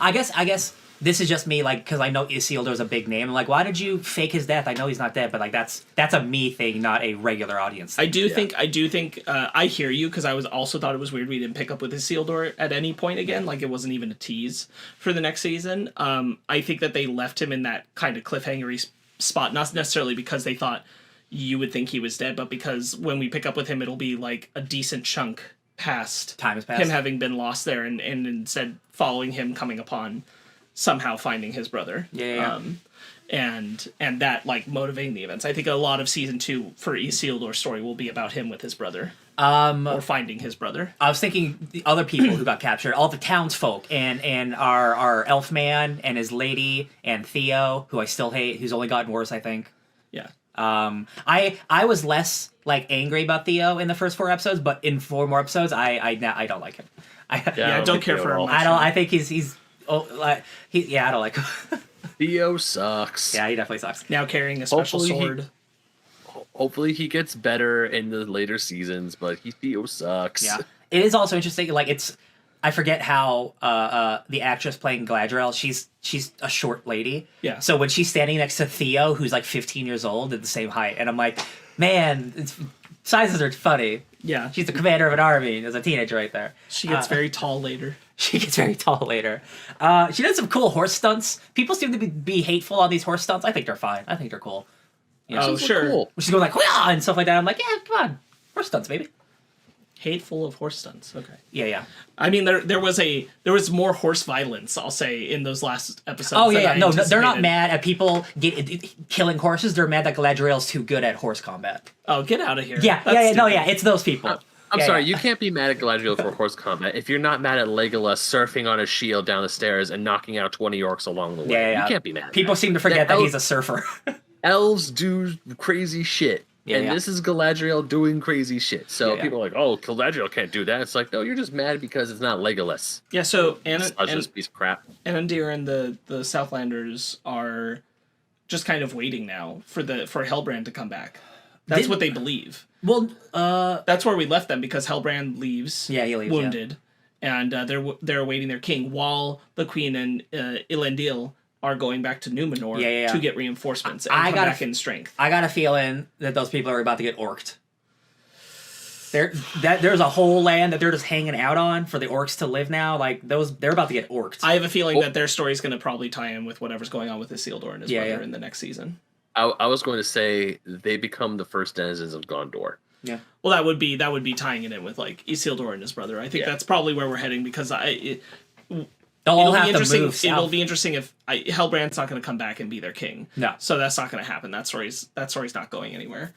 I guess this is just me, like, because I know Isildur's a big name. I'm like, why did you fake his death? I know he's not dead, but like that's a me thing, not a regular audience thing. I do think I hear you, because I also thought it was weird we didn't pick up with Isildur at any point again. Like it wasn't even a tease for the next season. I think that they left him in that kind of cliffhangery spot, not necessarily because they thought you would think he was dead, but because when we pick up with him, it'll be like a decent chunk past time has passed, him having been lost there, and instead following him coming upon somehow finding his brother. And that like motivating the events. I think a lot of season 2 for Isildur's story will be about him with his brother. Or finding his brother. I was thinking the other people who got captured, all the townsfolk, and our elf man and his lady and Theo, who I still hate, who's only gotten worse, I think. Yeah. I was less like angry about Theo in the first 4 episodes, but in 4 more episodes, I don't like him. I don't care for him. I think he's I don't like him. Theo sucks. Yeah, he definitely sucks. Now carrying a special sword. Hopefully he gets better in the later seasons, but Theo sucks. Yeah. It is also interesting, like I forget how the actress playing Galadriel, she's a short lady. Yeah. So when she's standing next to Theo, who's like 15 years old at the same height, and I'm like, man, sizes are funny. Yeah. She's the commander of an army as a teenager right there. She gets very tall later. She gets very tall later. She did some cool horse stunts. People seem to be hateful on these horse stunts. I think they're fine. I think they're cool. Sure. Cool. She's going like, "Wah!" and stuff like that. I'm like, yeah, come on. Horse stunts, baby. Hateful of horse stunts. Okay. Yeah. I mean, there was more horse violence, I'll say, in those last episodes. Oh yeah. No, they're not mad at people killing horses. They're mad that Galadriel's too good at horse combat. Oh, get out of here. Yeah. It's those people. I'm sorry, you can't be mad at Galadriel for horse combat if you're not mad at Legolas surfing on a shield down the stairs and knocking out 20 orcs along the way. Yeah. You can't be mad. People seem to forget that he's a surfer. Elves do crazy shit. Yeah, and yeah. this is Galadriel doing crazy shit. So Yeah. people are like, "Oh, Galadriel can't do that." It's like, no, you're just mad because it's not Legolas. Yeah, so This piece of crap. Andrea and the Southlanders are just kind of waiting now for Hellbrand to come back. That's what they believe. Well, That's where we left them because Hellbrand leaves. Yeah, he leaves, wounded, and they're awaiting their king while the Queen and Elendil are going back to Numenor to get reinforcements and come back in strength. I got a feeling that those people are about to get orked. There's a whole land that they're just hanging out on for the orcs to live now. Like they're about to get orked. I have a feeling that their story is going to probably tie in with whatever's going on with Isildur and his brother in the next season. I was going to say they become the first denizens of Gondor. Yeah. Well, that would be tying it in with like Isildur and his brother. I think that's probably where we're heading because They'll have to move south. It'll be interesting if Hellbrand's not going to come back and be their king. No. So that's not going to happen. That story's not going anywhere.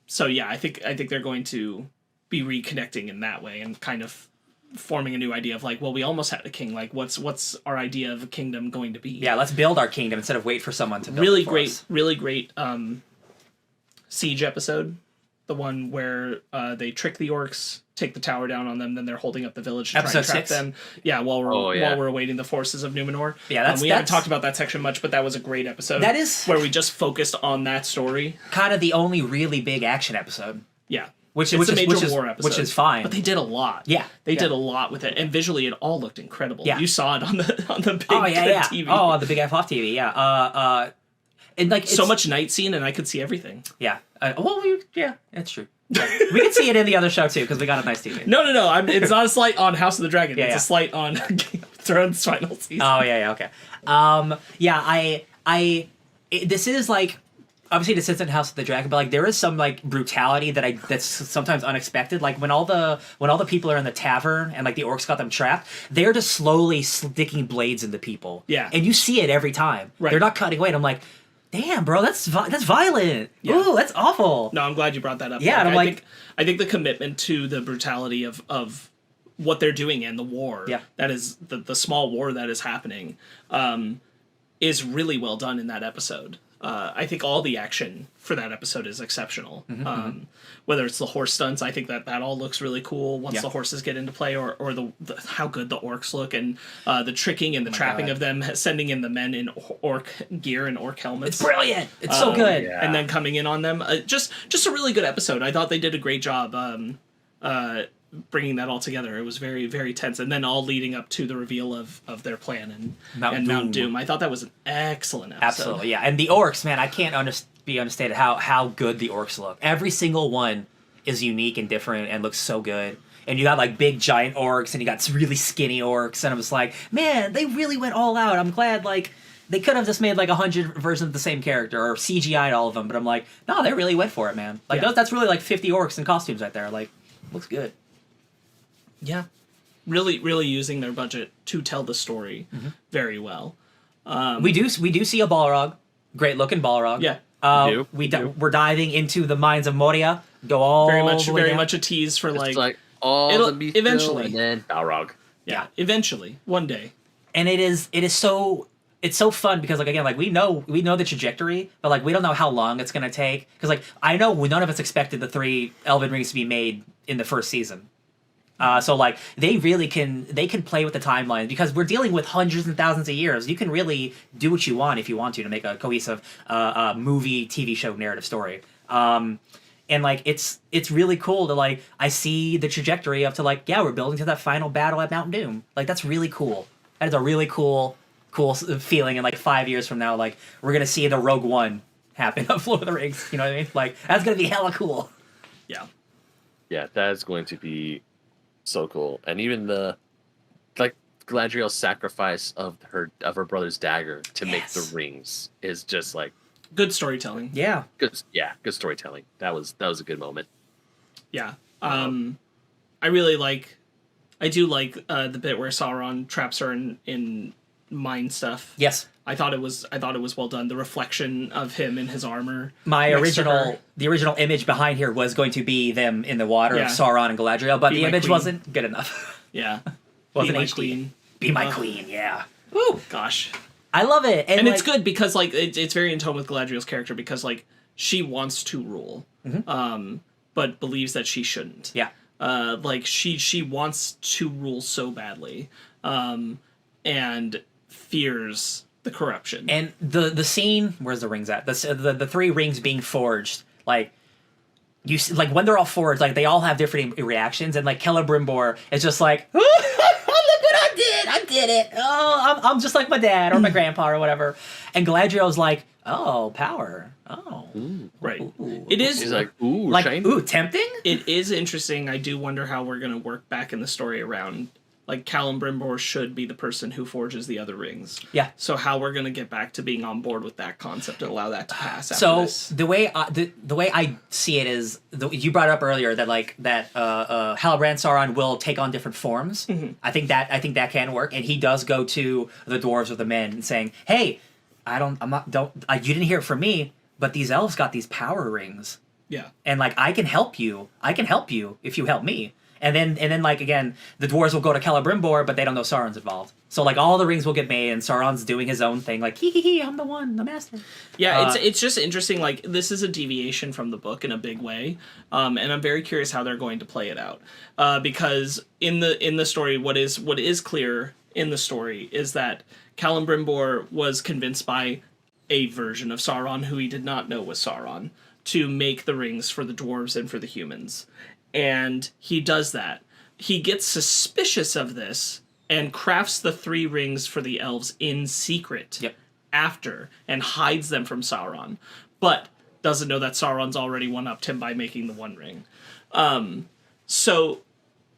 So yeah, I think they're going to be reconnecting in that way and kind of forming a new idea of like, well, we almost had a king. Like, what's our idea of a kingdom going to be? Yeah, let's build our kingdom instead of wait for someone to build really it for great, us. really great siege episode. The one where they trick the orcs, take the tower down on them, then they're holding up the village to Episode try and trap 6? them. Yeah, while we're awaiting the forces of Numenor. Yeah, we haven't talked about that section much, but that was a great episode. That is where we just focused on that story. kind of the only really big action episode. Yeah, Which it's a is major war episode, which is fine. But they did a lot. Yeah, they did a lot with it, and visually it all looked incredible. Yeah. You saw it on the big TV. Oh, on the big FOF TV. Yeah. And like so much night scene, and I could see everything. Yeah. It's true. Yeah. We can see it in the other show too because we got a nice TV. No. It's not a slight on House of the Dragon. Yeah, it's a slight on Game of Thrones final season. Oh yeah. Okay. This is like. Obviously, this isn't House of the Dragon, but like there is some like brutality that's sometimes unexpected. Like when all the people are in the tavern and like the orcs got them trapped, they're just slowly sticking blades into people. Yeah, and you see it every time. Right. They're not cutting away. And I'm like, damn, bro, that's violent. Yeah. Ooh, that's awful. No, I'm glad you brought that up. Yeah, like, and I think the commitment to the brutality of what they're doing and the war. Yeah. That is the small war that is happening, is really well done in that episode. I think all the action for that episode is exceptional. Whether it's the horse stunts, I think that all looks really cool once the horses get into play, or the how good the orcs look, and the tricking and the trapping of them, sending in the men in orc gear and orc helmets. It's brilliant. It's so good. Yeah. And then coming in on them, just a really good episode. I thought they did a great job bringing that all together. It was very, very tense, and then all leading up to the reveal of their plan and Mount Doom. I thought that was an excellent episode. Absolutely, yeah. And the orcs, man, I can't be understated how good the orcs look. Every single one is unique and different and looks so good. And you got like big giant orcs, and you got really skinny orcs, and I was like, man, they really went all out. I'm glad like they could have just made like 100 versions of the same character or CGI'd all of them, but I'm like, no, they really went for it, man. Like that's really like 50 orcs in costumes right there. Like, looks good. Yeah, really, really using their budget to tell the story very well. We do see a Balrog, great looking Balrog. Yeah, we're diving into the mines of Moria. Go all very the way down. much a tease for It's like all the Mithril eventually, and then Balrog. Yeah, eventually, one day. And it is so fun because like again like we know the trajectory, but like we don't know how long it's gonna take because like I know none of us expected the 3 Elven rings to be made in the first season. So like they can play with the timeline because we're dealing with hundreds and thousands of years. You can really do what you want if you want to make a cohesive movie, TV show, narrative story. And like it's really cool to like I see the trajectory up to like we're building to that final battle at Mount Doom. Like that's really cool. That is a really cool feeling. And like 5 years from now, like we're gonna see the Rogue One happen on Lord of the Rings. You know what I mean? Like that's gonna be hella cool. Yeah, that is going to be so cool. And even the like Galadriel's sacrifice of her brother's dagger to make the rings is just like Good storytelling. Yeah. good storytelling. That was a good moment. Yeah. I really like the bit where Sauron traps her in mine stuff. Yes. I thought it was well done. The reflection of him in his armor. The original image behind here was going to be them in the water of Sauron and Galadriel, but the image wasn't good enough. Yeah. Wasn't Be my HD. queen. Be my queen, yeah. Woo! Gosh. I love it. And it's good because like it's very in tone with Galadriel's character because like she wants to rule, but believes that she shouldn't. Yeah. Like she wants to rule so badly, and fears the corruption. And the scene, where's the rings at? The three rings being forged, like you see, like when they're all forged, like they all have different reactions, and like Celebrimbor is just like, look what I did it. Oh, I'm just like my dad or my grandpa or whatever. And Galadriel's like, oh, power. Oh, Right. Ooh. It is She's like, ooh, like shiny. ooh, tempting. It is interesting. I do wonder how we're gonna work back in the story around, like, Celebrimbor should be the person who forges the other rings. Yeah. So how we're gonna get back to being on board with that concept and allow that to pass. After So this. the way I see it is, you brought up earlier that Halbrand Sauron will take on different forms. I think that can work, and he does go to the dwarves or the men and saying, "Hey, you didn't hear it from me, but these elves got these power rings, Yeah. and like I can help you. I can help you if you help me." And then like again, the dwarves will go to Celebrimbor, but they don't know Sauron's involved. So like all the rings will get made, and Sauron's doing his own thing, like hee, I'm the master. Yeah, it's just interesting. Like, this is a deviation from the book in a big way, and I'm very curious how they're going to play it out. Because in the story, what is clear in the story is that Celebrimbor was convinced by a version of Sauron who he did not know was Sauron to make the rings for the dwarves and for the humans, and he does that. He gets suspicious of this and crafts the three rings for the elves in secret. Yep. After, and hides them from Sauron, but doesn't know that Sauron's already one-upped him by making the One Ring. So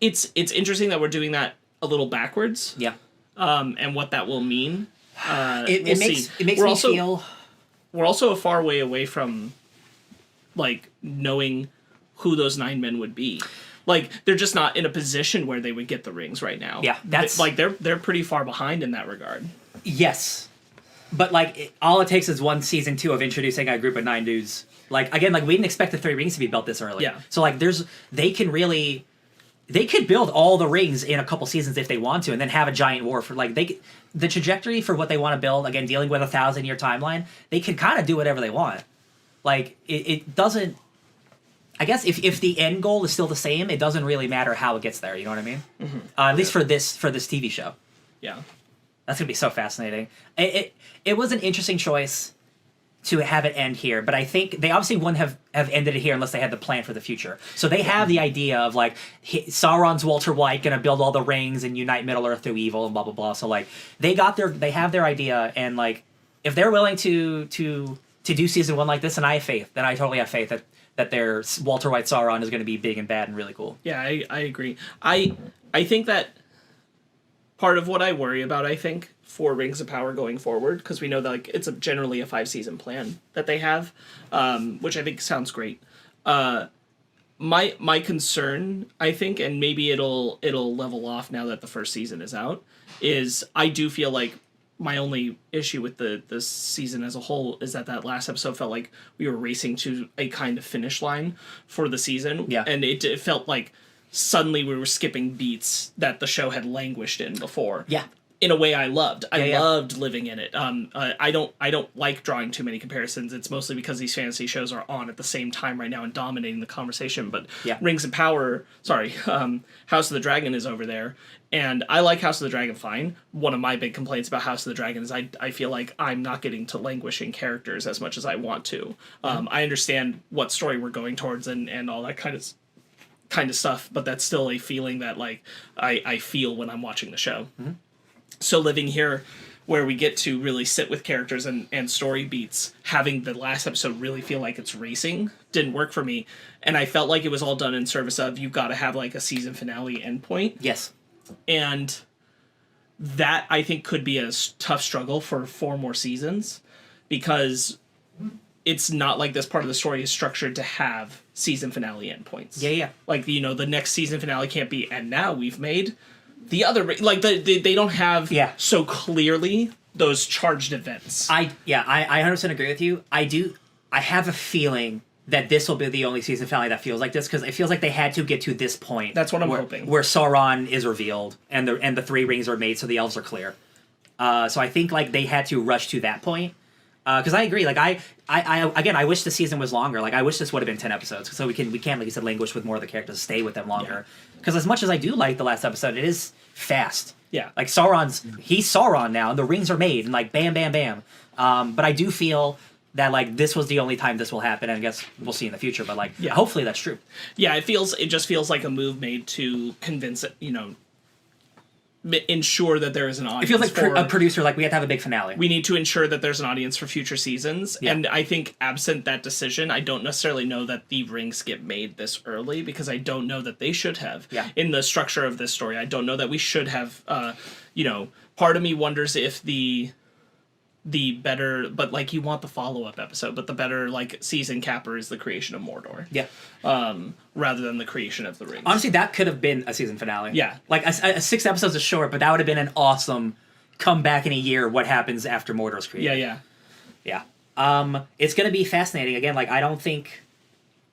it's interesting that we're doing that a little backwards. Yeah. And what that will mean. It we'll makes see. me feel. We're also a far way away from, like, knowing who those 9 men would be. Like, they're just not in a position where they would get the rings right now. Yeah, that's like they're pretty far behind in that regard. Yes, but like all it takes is one season 2 of introducing a group of 9 dudes. Like again, like we didn't expect the 3 rings to be built this early. Yeah. So like they could build all the rings in a couple seasons if they want to, and then have a giant war for like the trajectory for what they want to build. Again, dealing with a 1,000-year timeline, they can kind of do whatever they want. Like it doesn't. I guess if the end goal is still the same, it doesn't really matter how it gets there. You know what I mean? Mm-hmm. At least for this TV show. Yeah. That's gonna be so fascinating. It was an interesting choice to have it end here, but I think they obviously wouldn't have ended it here unless they had the plan for the future. So they have the idea of like Sauron's Walter White gonna build all the rings and unite Middle Earth through evil and blah blah blah. So like they have their idea, and like if they're willing to do season 1 like this, and I have faith, then I totally have faith that their Walter White Sauron is gonna be big and bad and really cool. Yeah, I agree. I think that part of what I worry about, I think, for Rings of Power going forward, because we know that like it's generally a 5-season plan that they have, which I think sounds great. My concern, I think, and maybe it'll level off now that the first season is out, is I do feel like my only issue with the season as a whole is that last episode felt like we were racing to a kind of finish line for the season. Yeah. And it felt like suddenly we were skipping beats that the show had languished in before. Yeah. In a way I loved. I Yeah. loved living in it. I don't like drawing too many comparisons. It's mostly because these fantasy shows are on at the same time right now and dominating the conversation. But Yeah. House of the Dragon is over there. And I like House of the Dragon fine. One of my big complaints about House of the Dragon is I feel like I'm not getting to languishing characters as much as I want to. I understand what story we're going towards and all that kind of stuff, but that's still a feeling that like I feel when I'm watching the show. Mm-hmm. So living here, where we get to really sit with characters and story beats, having the last episode really feel like it's racing, didn't work for me. And I felt like it was all done in service of, you've got to have like a season finale endpoint. Yes. And that, I think, could be a tough struggle for 4 more seasons, because it's not like this part of the story is structured to have season finale endpoints. Yeah. Like, the next season finale can't be, and now we've made the other, like, they don't have so clearly those charged events. I 100% agree with you. I have a feeling that this will be the only season finale that feels like this, because it feels like they had to get to this point. That's what I'm hoping. Where Sauron is revealed and the 3 rings are made, so the elves are clear. So I think like they had to rush to that point. Because I agree. Like I wish the season was longer. Like I wish this would have been 10 episodes, so we can like you said, languish with more of the characters, stay with them longer. Because as much as I do like the last episode, it is fast. Yeah. Like he's Sauron now, and the rings are made, and like bam, bam, bam. But I do feel that like this was the only time this will happen, and I guess we'll see in the future. But like, hopefully that's true. Yeah, it just feels like a move made to convince it, ensure that there is an audience. It feels like a producer, like we have to have a big finale. We need to ensure that there's an audience for future seasons. Yeah. And I think absent that decision, I don't necessarily know that the rings get made this early, because I don't know that they should have. Yeah. In the structure of this story, I don't know that we should have, part of me wonders if the better, but like you want the follow-up episode, but the better like season capper is the creation of Mordor. Yeah. Rather than the creation of the rings. Honestly, that could have been a season finale. Yeah. Like a 6 episodes is short, but that would have been an awesome come back in a year. What happens after Mordor's created? Yeah. It's gonna be fascinating. Again, like I don't think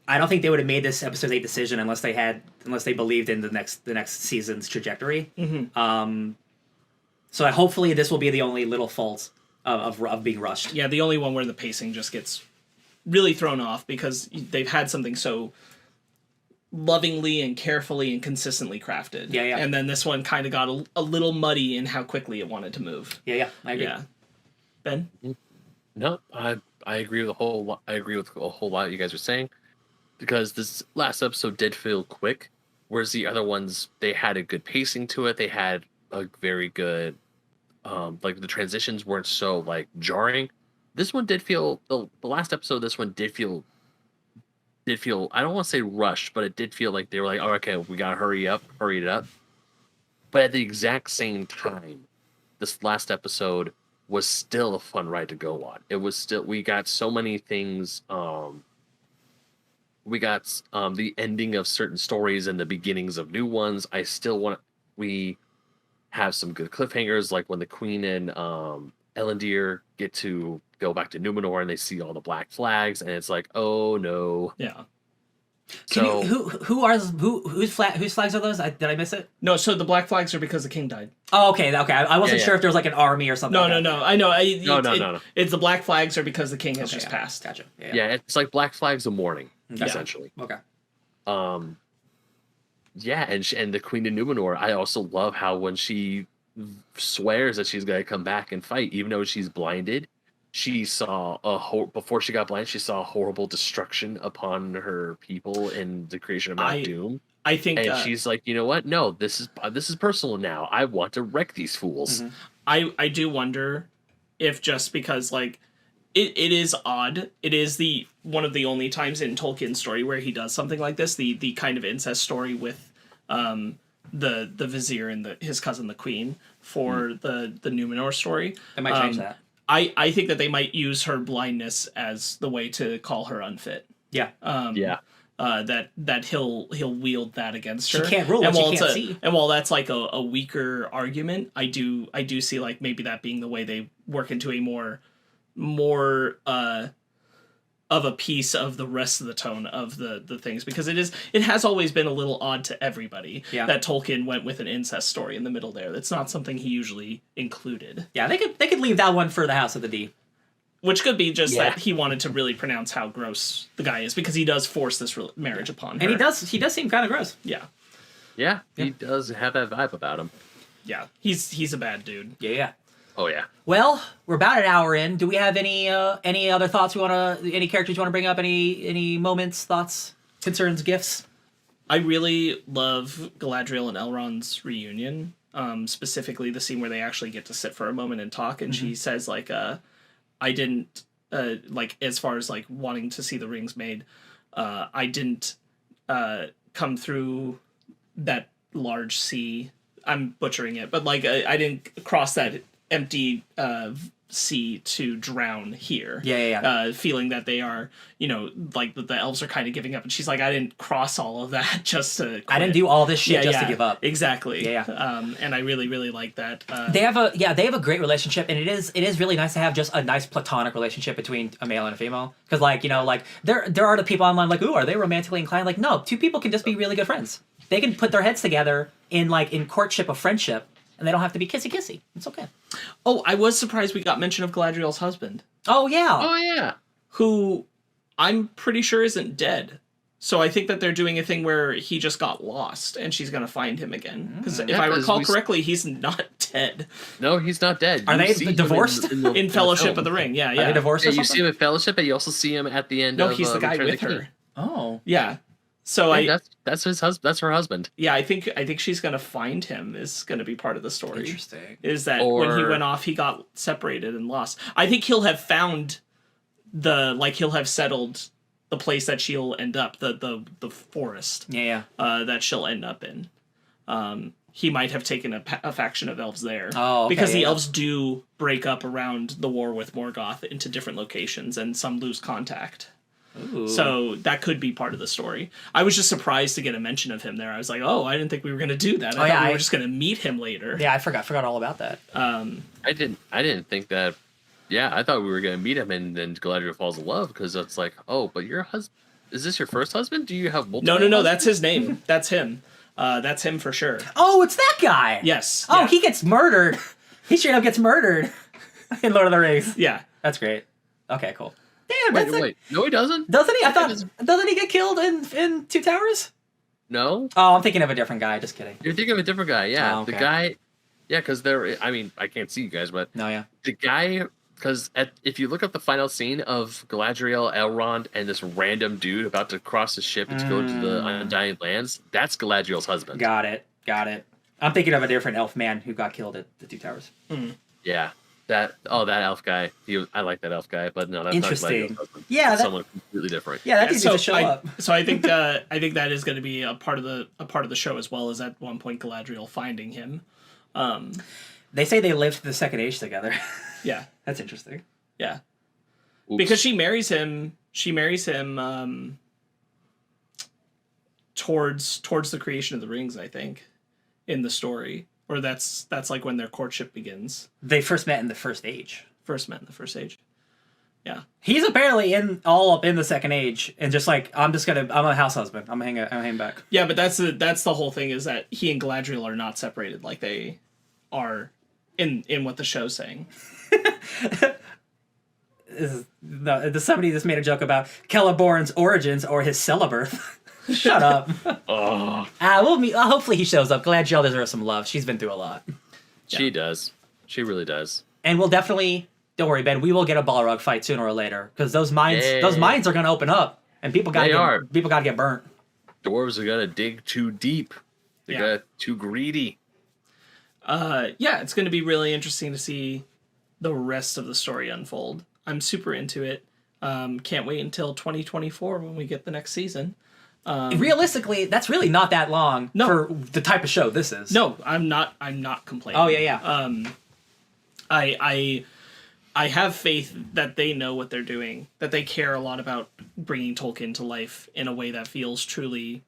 they would have made this episode 8 decision unless they believed in the next season's trajectory. Mm-hmm. So hopefully this will be the only little fault of being rushed. Yeah, the only one where the pacing just gets really thrown off because they've had something so lovingly and carefully and consistently crafted. Yeah. And then this one kind of got a little muddy in how quickly it wanted to move. Yeah, I agree. Yeah. Ben? No, I agree with a whole lot you guys are saying, because this last episode did feel quick, whereas the other ones, they had a good pacing to it. They had a very good like the transitions weren't so like jarring. This one did feel the last episode. This one did feel. I don't want to say rushed, but it did feel like they were like, "Oh, okay, we gotta hurry it up." But at the exact same time, this last episode was still a fun ride to go on. It was still, we got so many things. We got the ending of certain stories and the beginnings of new ones. We have some good cliffhangers, like when the Queen and Elrond get to go back to Numenor and they see all the black flags, and it's like, oh no. Yeah. So whose flags are those? Did I miss it? No, so the black flags are because the king died. Oh, okay. I wasn't sure if there was like an army or something. No. I know. No. It's the black flags are because the king has just passed. Gotcha. Yeah, it's like black flags of mourning, essentially. Okay. Yeah, and the Queen of Numenor, I also love how when she swears that she's going to come back and fight, even though she's blinded, she saw before she got blind, she saw horrible destruction upon her people in the creation of Mount Doom. I think, and she's like, you know what? No, this is personal now. I want to wreck these fools. Mm-hmm. I do wonder if just because like it is odd. It is one of the only times in Tolkien's story where he does something like this. The kind of incest story with the vizier and his cousin the Queen for the Numenor story. They might change that. I think that they might use her blindness as the way to call her unfit. Yeah. That he'll wield that against her. She can't rule what she can't see. And while that's like a weaker argument, I do see like maybe that being the way they work into a more of a piece of the rest of the tone of the things, because it has always been a little odd to everybody that Tolkien went with an incest story in the middle there. That's not something he usually included. Yeah, they could leave that one for the House of the Deep. Which could be just that he wanted to really pronounce how gross the guy is, because he does force this marriage upon her. And he does seem kind of gross. Yeah, he does have that vibe about him. Yeah, he's a bad dude. Yeah. Oh yeah. Well, we're about an hour in. Do we have any other thoughts any characters you want to bring up? Any moments, thoughts, concerns, gifts? I really love Galadriel and Elrond's reunion. Specifically the scene where they actually get to sit for a moment and talk, and she says like, I didn't like, as far as like wanting to see the rings made, I didn't come through that large sea. I'm butchering it, but like I didn't cross that empty sea to drown here. Feeling that they are, like the elves are kind of giving up, and she's like, I didn't cross all of that just to quit. I didn't do all this shit just to give up. Exactly. And I really, really like that. They have a great relationship, and it is really nice to have just a nice platonic relationship between a male and a female, because like there are the people online like, ooh, are they romantically inclined? Like, no, two people can just be really good friends. They can put their heads together in courtship of friendship, and they don't have to be kissy. It's okay. Oh, I was surprised we got mention of Galadriel's husband, Oh yeah. Oh yeah. who I'm pretty sure isn't dead. So I think that they're doing a thing where he just got lost and she's going to find him again. Because if I recall correctly, he's not dead. No, he's not dead. Are You they see him divorced? In Fellowship film. of the Ring, yeah. Are they divorced Yeah, or you something? see him in Fellowship, and you also see him at the end No, of he's the guy Return of with the King. her. Oh. Yeah. So That's his husband. That's her husband. I think she's going to find him is going to be part of the story. Interesting. Is that when he went off, he got separated and lost. I think he'll have found he'll have settled the place that she'll end up, the forest. Yeah. That she'll end up in. He might have taken a faction of elves there. Oh, okay, because the yeah. elves do break up around the war with Morgoth into different locations, and some lose contact. Ooh. So that could be part of the story. I was just surprised to get a mention of him there. I was like, oh, I didn't think we were going to do that. I thought we were just going to meet him later. Yeah, I forgot all about that. I didn't think that. Yeah, I thought we were gonna meet him, and then Galadriel falls in love because it's like, oh, but your husband. Is this your first husband? Do you have multiple? No, husbands? that's his name. That's him. That's him for sure. Oh, it's that guy. Yes. Oh, yeah. he gets murdered. He straight up gets murdered in Lord of the Rings. Yeah. That's great. Okay, cool. Damn, that's Wait. No, he doesn't. Doesn't he? I thought doesn't he get killed in Two Towers? No, Oh, I'm thinking of a different guy. Just kidding. you're thinking of a different guy. Yeah, Oh, okay. the guy. Yeah, because there. I mean, I can't see you guys, but No, yeah. the guy. Because if you look up the final scene of Galadriel, Elrond, and this random dude about to cross the ship and to go to the Undying Lands, that's Galadriel's husband. Got it. I'm thinking of a different elf man who got killed at the Two Towers. Yeah, that elf guy. I like that elf guy, but no, that's Interesting. not Galadriel's husband. Yeah, That's that- someone completely different. Yeah, that needs to show up. So I think that is going to be a part of the show as well, as at one point Galadriel finding him. They say they lived the Second Age together. Yeah. That's interesting. Yeah. Oops. Because she marries him towards the creation of the rings, I think, in the story. Or that's like when their courtship begins. They first met in the First Age. First met in the First Age. Yeah. He's apparently all up in the Second Age, and just like I'm a house husband. I'm hanging back. Yeah, but that's the whole thing, is that he and Galadriel are not separated like they are in what the show's saying. Somebody just made a joke about Celeborn's origins or his celibirth. Shut up. Oh, We'll meet. Hopefully he shows up. Gladriel deserves some love. She's been through a lot, she does. She really does. and we'll definitely. Don't worry, Ben. We will get a Balrog fight sooner or later because those mines Yay. are going to open up, and people got to get burnt. Dwarves are gonna dig too deep. They Yeah. got too greedy. Yeah, it's going to be really interesting to see the rest of the story unfold. I'm super into it. Can't wait until 2024 when we get the next season. Realistically, that's really not that long No. for the type of show this is. No, I'm not complaining. Oh yeah. I have faith that they know what they're doing, that they care a lot about bringing Tolkien to life in a way that feels truly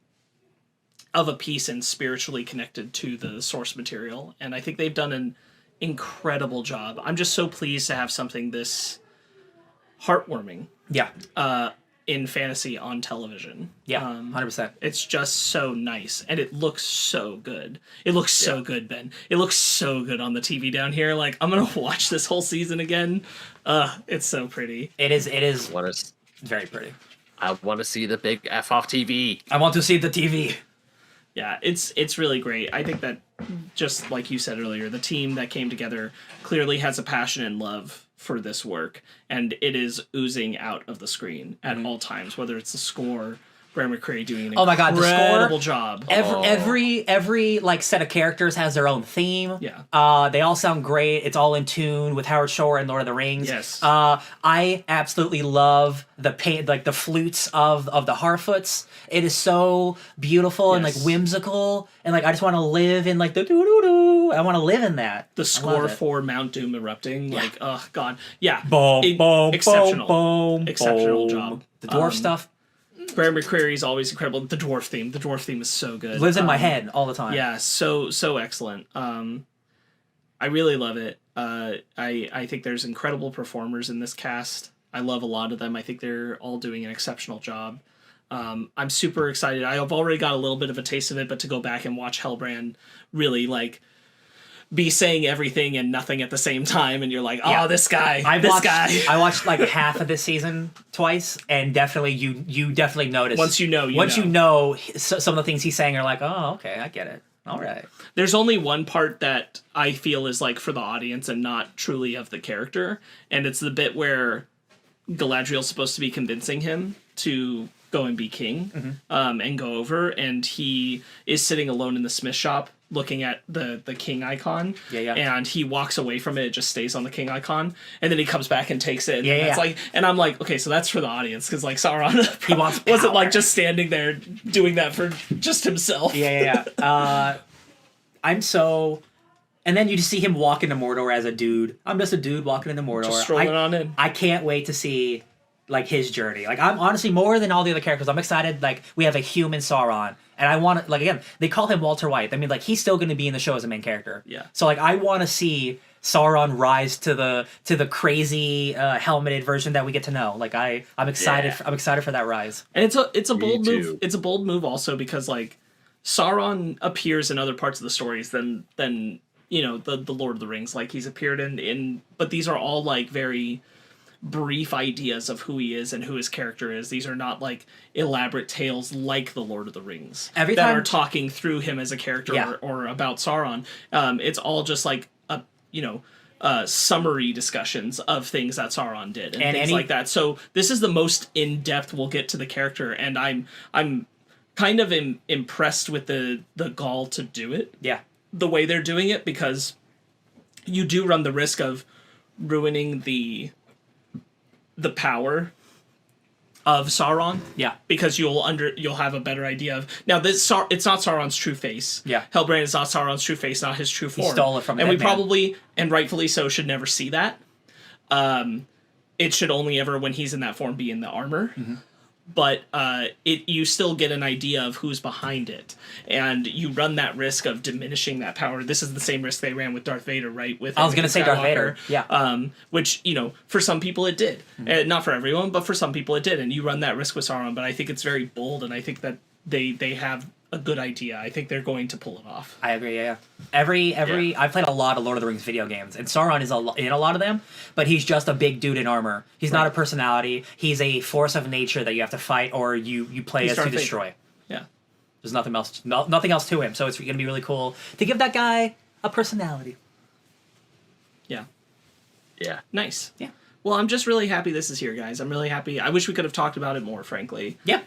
of a piece and spiritually connected to the source material. And I think they've done an incredible job. I'm just so pleased to have something this heartwarming Yeah. in fantasy on television. Yeah. 100%. It's just so nice, and it looks so good. It looks so good, Ben. It looks so good on the TV down here. Like, I'm gonna watch this whole season again. It's so pretty. It is Want to? very pretty. I want to see the big F off TV. I want to see the TV. Yeah, it's really great. I think that, just like you said earlier, the team that came together clearly has a passion and love for this work, and it is oozing out of the screen at all times, whether it's the score, Brad McCrae doing an Oh my God, the score, incredible job. Every like set of characters has their own theme. Yeah. They all sound great. It's all in tune with Howard Shore and Lord of the Rings. Yes. I absolutely love the the flutes of the Harfoots. It is so beautiful and like Yes. whimsical, and like I just want to live in like the doo doo doo. I want to live in that. The I love score it. for Mount Doom erupting, like, oh god, yeah, Boom, exceptional, boom, exceptional boom. job. The dwarf stuff Brad McCreary is always incredible. The dwarf theme is so good. lives in my head all the time. Yeah, so excellent. I really love it. I think there's incredible performers in this cast. I love a lot of them. I think they're all doing an exceptional job. I'm super excited. I've already got a little bit of a taste of it, but to go back and watch Hellbrand really like be saying everything and nothing at the same time, and you're like, oh, this guy, I watched like half of this season twice, and definitely you definitely notice Once you know some of the things he's saying are like, oh, okay, I get it. All right. There's only one part that I feel is like for the audience and not truly of the character, and it's the bit where Galadriel's supposed to be convincing him to go and be king, and go over, and he is sitting alone in the smith shop looking at the king icon, and he walks away from it just stays on the king icon, and then he comes back and takes it, and it's like, and I'm like, okay, so that's for the audience, because like Sauron wasn't like just standing there doing that for just himself. I'm so, and then you just see him walk into Mordor as a dude. I'm just a dude walking into Mordor, just strolling on in. I can't wait to see like his journey. Like, I'm honestly, more than all the other characters, I'm excited. Like, we have a human Sauron, and I want to, like, again, they call him Walter White. I mean, like, he's still going to be in the show as a main character. Yeah. So like, I want to see Sauron rise to the crazy helmeted version that we get to know. Like, I'm excited. I'm excited for that rise. And it's a bold move. It's a bold move also because like Sauron appears in other parts of the stories than you know the Lord of the Rings. Like, he's appeared in but these are all like very brief ideas of who he is and who his character is. These are not like elaborate tales like the Lord of the Rings that are talking through him as a character or about Sauron. It's all just like summary discussions of things that Sauron did and things like that. So this is the most in depth we'll get to the character, and I'm kind of impressed with the gall to do it. Yeah, the way they're doing it, because you do run the risk of ruining the power of Sauron. Yeah. Because you'll have a better idea of, now this it's not Sauron's true face. Yeah. Hellbrand is not Sauron's true face, not his true form. He stole it from and we probably, and rightfully so, should never see that. It should only ever, when he's in that form, be in the armor. Mm-hmm. But you still get an idea of who's behind it, and you run that risk of diminishing that power. This is the same risk they ran with Darth Vader, right? I was going to say Darth Vader, yeah. Which, for some people it did. Mm-hmm. Not for everyone, but for some people it did, and you run that risk with Sauron, but I think it's very bold, and I think that they have a good idea. I think they're going to pull it off. I agree, yeah. I've played a lot of Lord of the Rings video games, and Sauron is in a lot of them, but he's just a big dude in armor. He's not a personality. He's a force of nature that you have to fight, or you play as to destroy. Yeah. There's nothing else to him, so it's going to be really cool to give that guy a personality. Yeah. Yeah. Nice. Yeah. Well, I'm just really happy this is here, guys. I'm really happy. I wish we could have talked about it more, frankly. Yeah.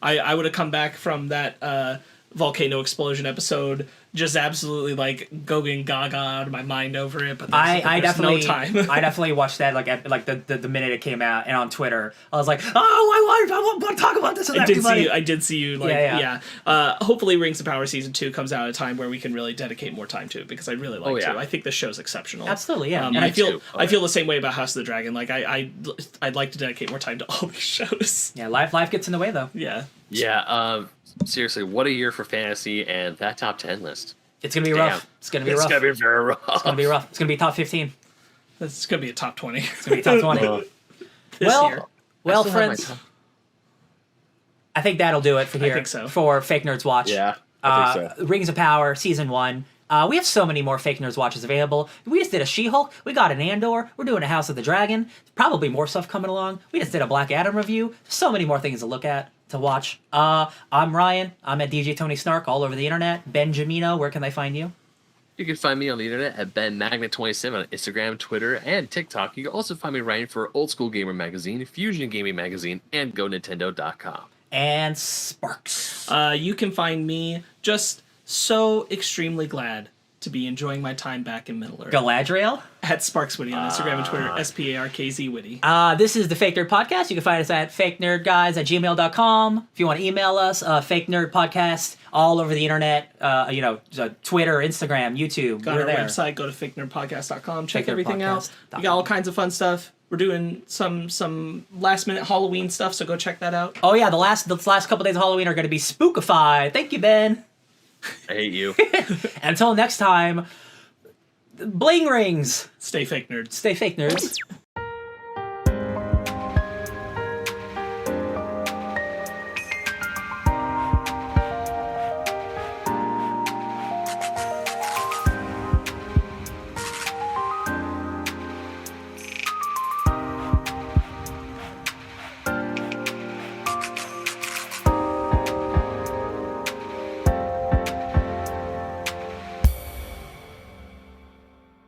I would have come back from that volcano explosion episode just absolutely like going gaga out of my mind over it, but there's definitely no time. I definitely watched that like the minute it came out, and on Twitter I was like, oh, I want to talk about this with everybody. I did see you like hopefully Rings of Power season 2 comes out at a time where we can really dedicate more time to it, because I really like to. I think this show's exceptional. Absolutely, yeah. And I feel the same way about House of the Dragon. Like I'd like to dedicate more time to all these shows. Yeah, life gets in the way though. Yeah. Yeah. Seriously, what a year for fantasy, and that top 10 list. It's going to be rough. It's going to be rough. It's going to be very rough. It's going to be rough. It's going to be top 15. It's going to be a top 20. It's going to be top 20. This year. Well, friends, I think that'll do it for here. I think so. For Fake Nerds Watch. Yeah, I think so. Rings of Power, Season 1. We have so many more Fake Nerds Watches available. We just did a She-Hulk. We got an Andor. We're doing a House of the Dragon. Probably more stuff coming along. We just did a Black Adam review. So many more things to look at, to watch. I'm Ryan. I'm at DJ Tony Snark all over the internet. Benjamino, where can they find you? You can find me on the internet at BenMagnet27 on Instagram, Twitter, and TikTok. You can also find me writing for Old School Gamer Magazine, Fusion Gaming Magazine, and GoNintendo.com. And Sparks. You can find me just so extremely glad to be enjoying my time back in Middle Earth. Galadriel? At Sparks Witty on Instagram and Twitter, SPARKZ Witty. This is the Fake Nerd Podcast. You can find us at FakeNerdGuys@gmail.com. If you want to email us, Fake Nerd Podcast, all over the internet, Twitter, Instagram, YouTube. Go to our website, go to FakeNerdPodcast.com, check everything out. We got all kinds of fun stuff. We're doing some last minute Halloween stuff, so go check that out. Oh yeah, the last couple days of Halloween are going to be spookified. Thank you, Ben. I hate you. Until next time, bling rings. Stay fake nerds. Stay fake nerds.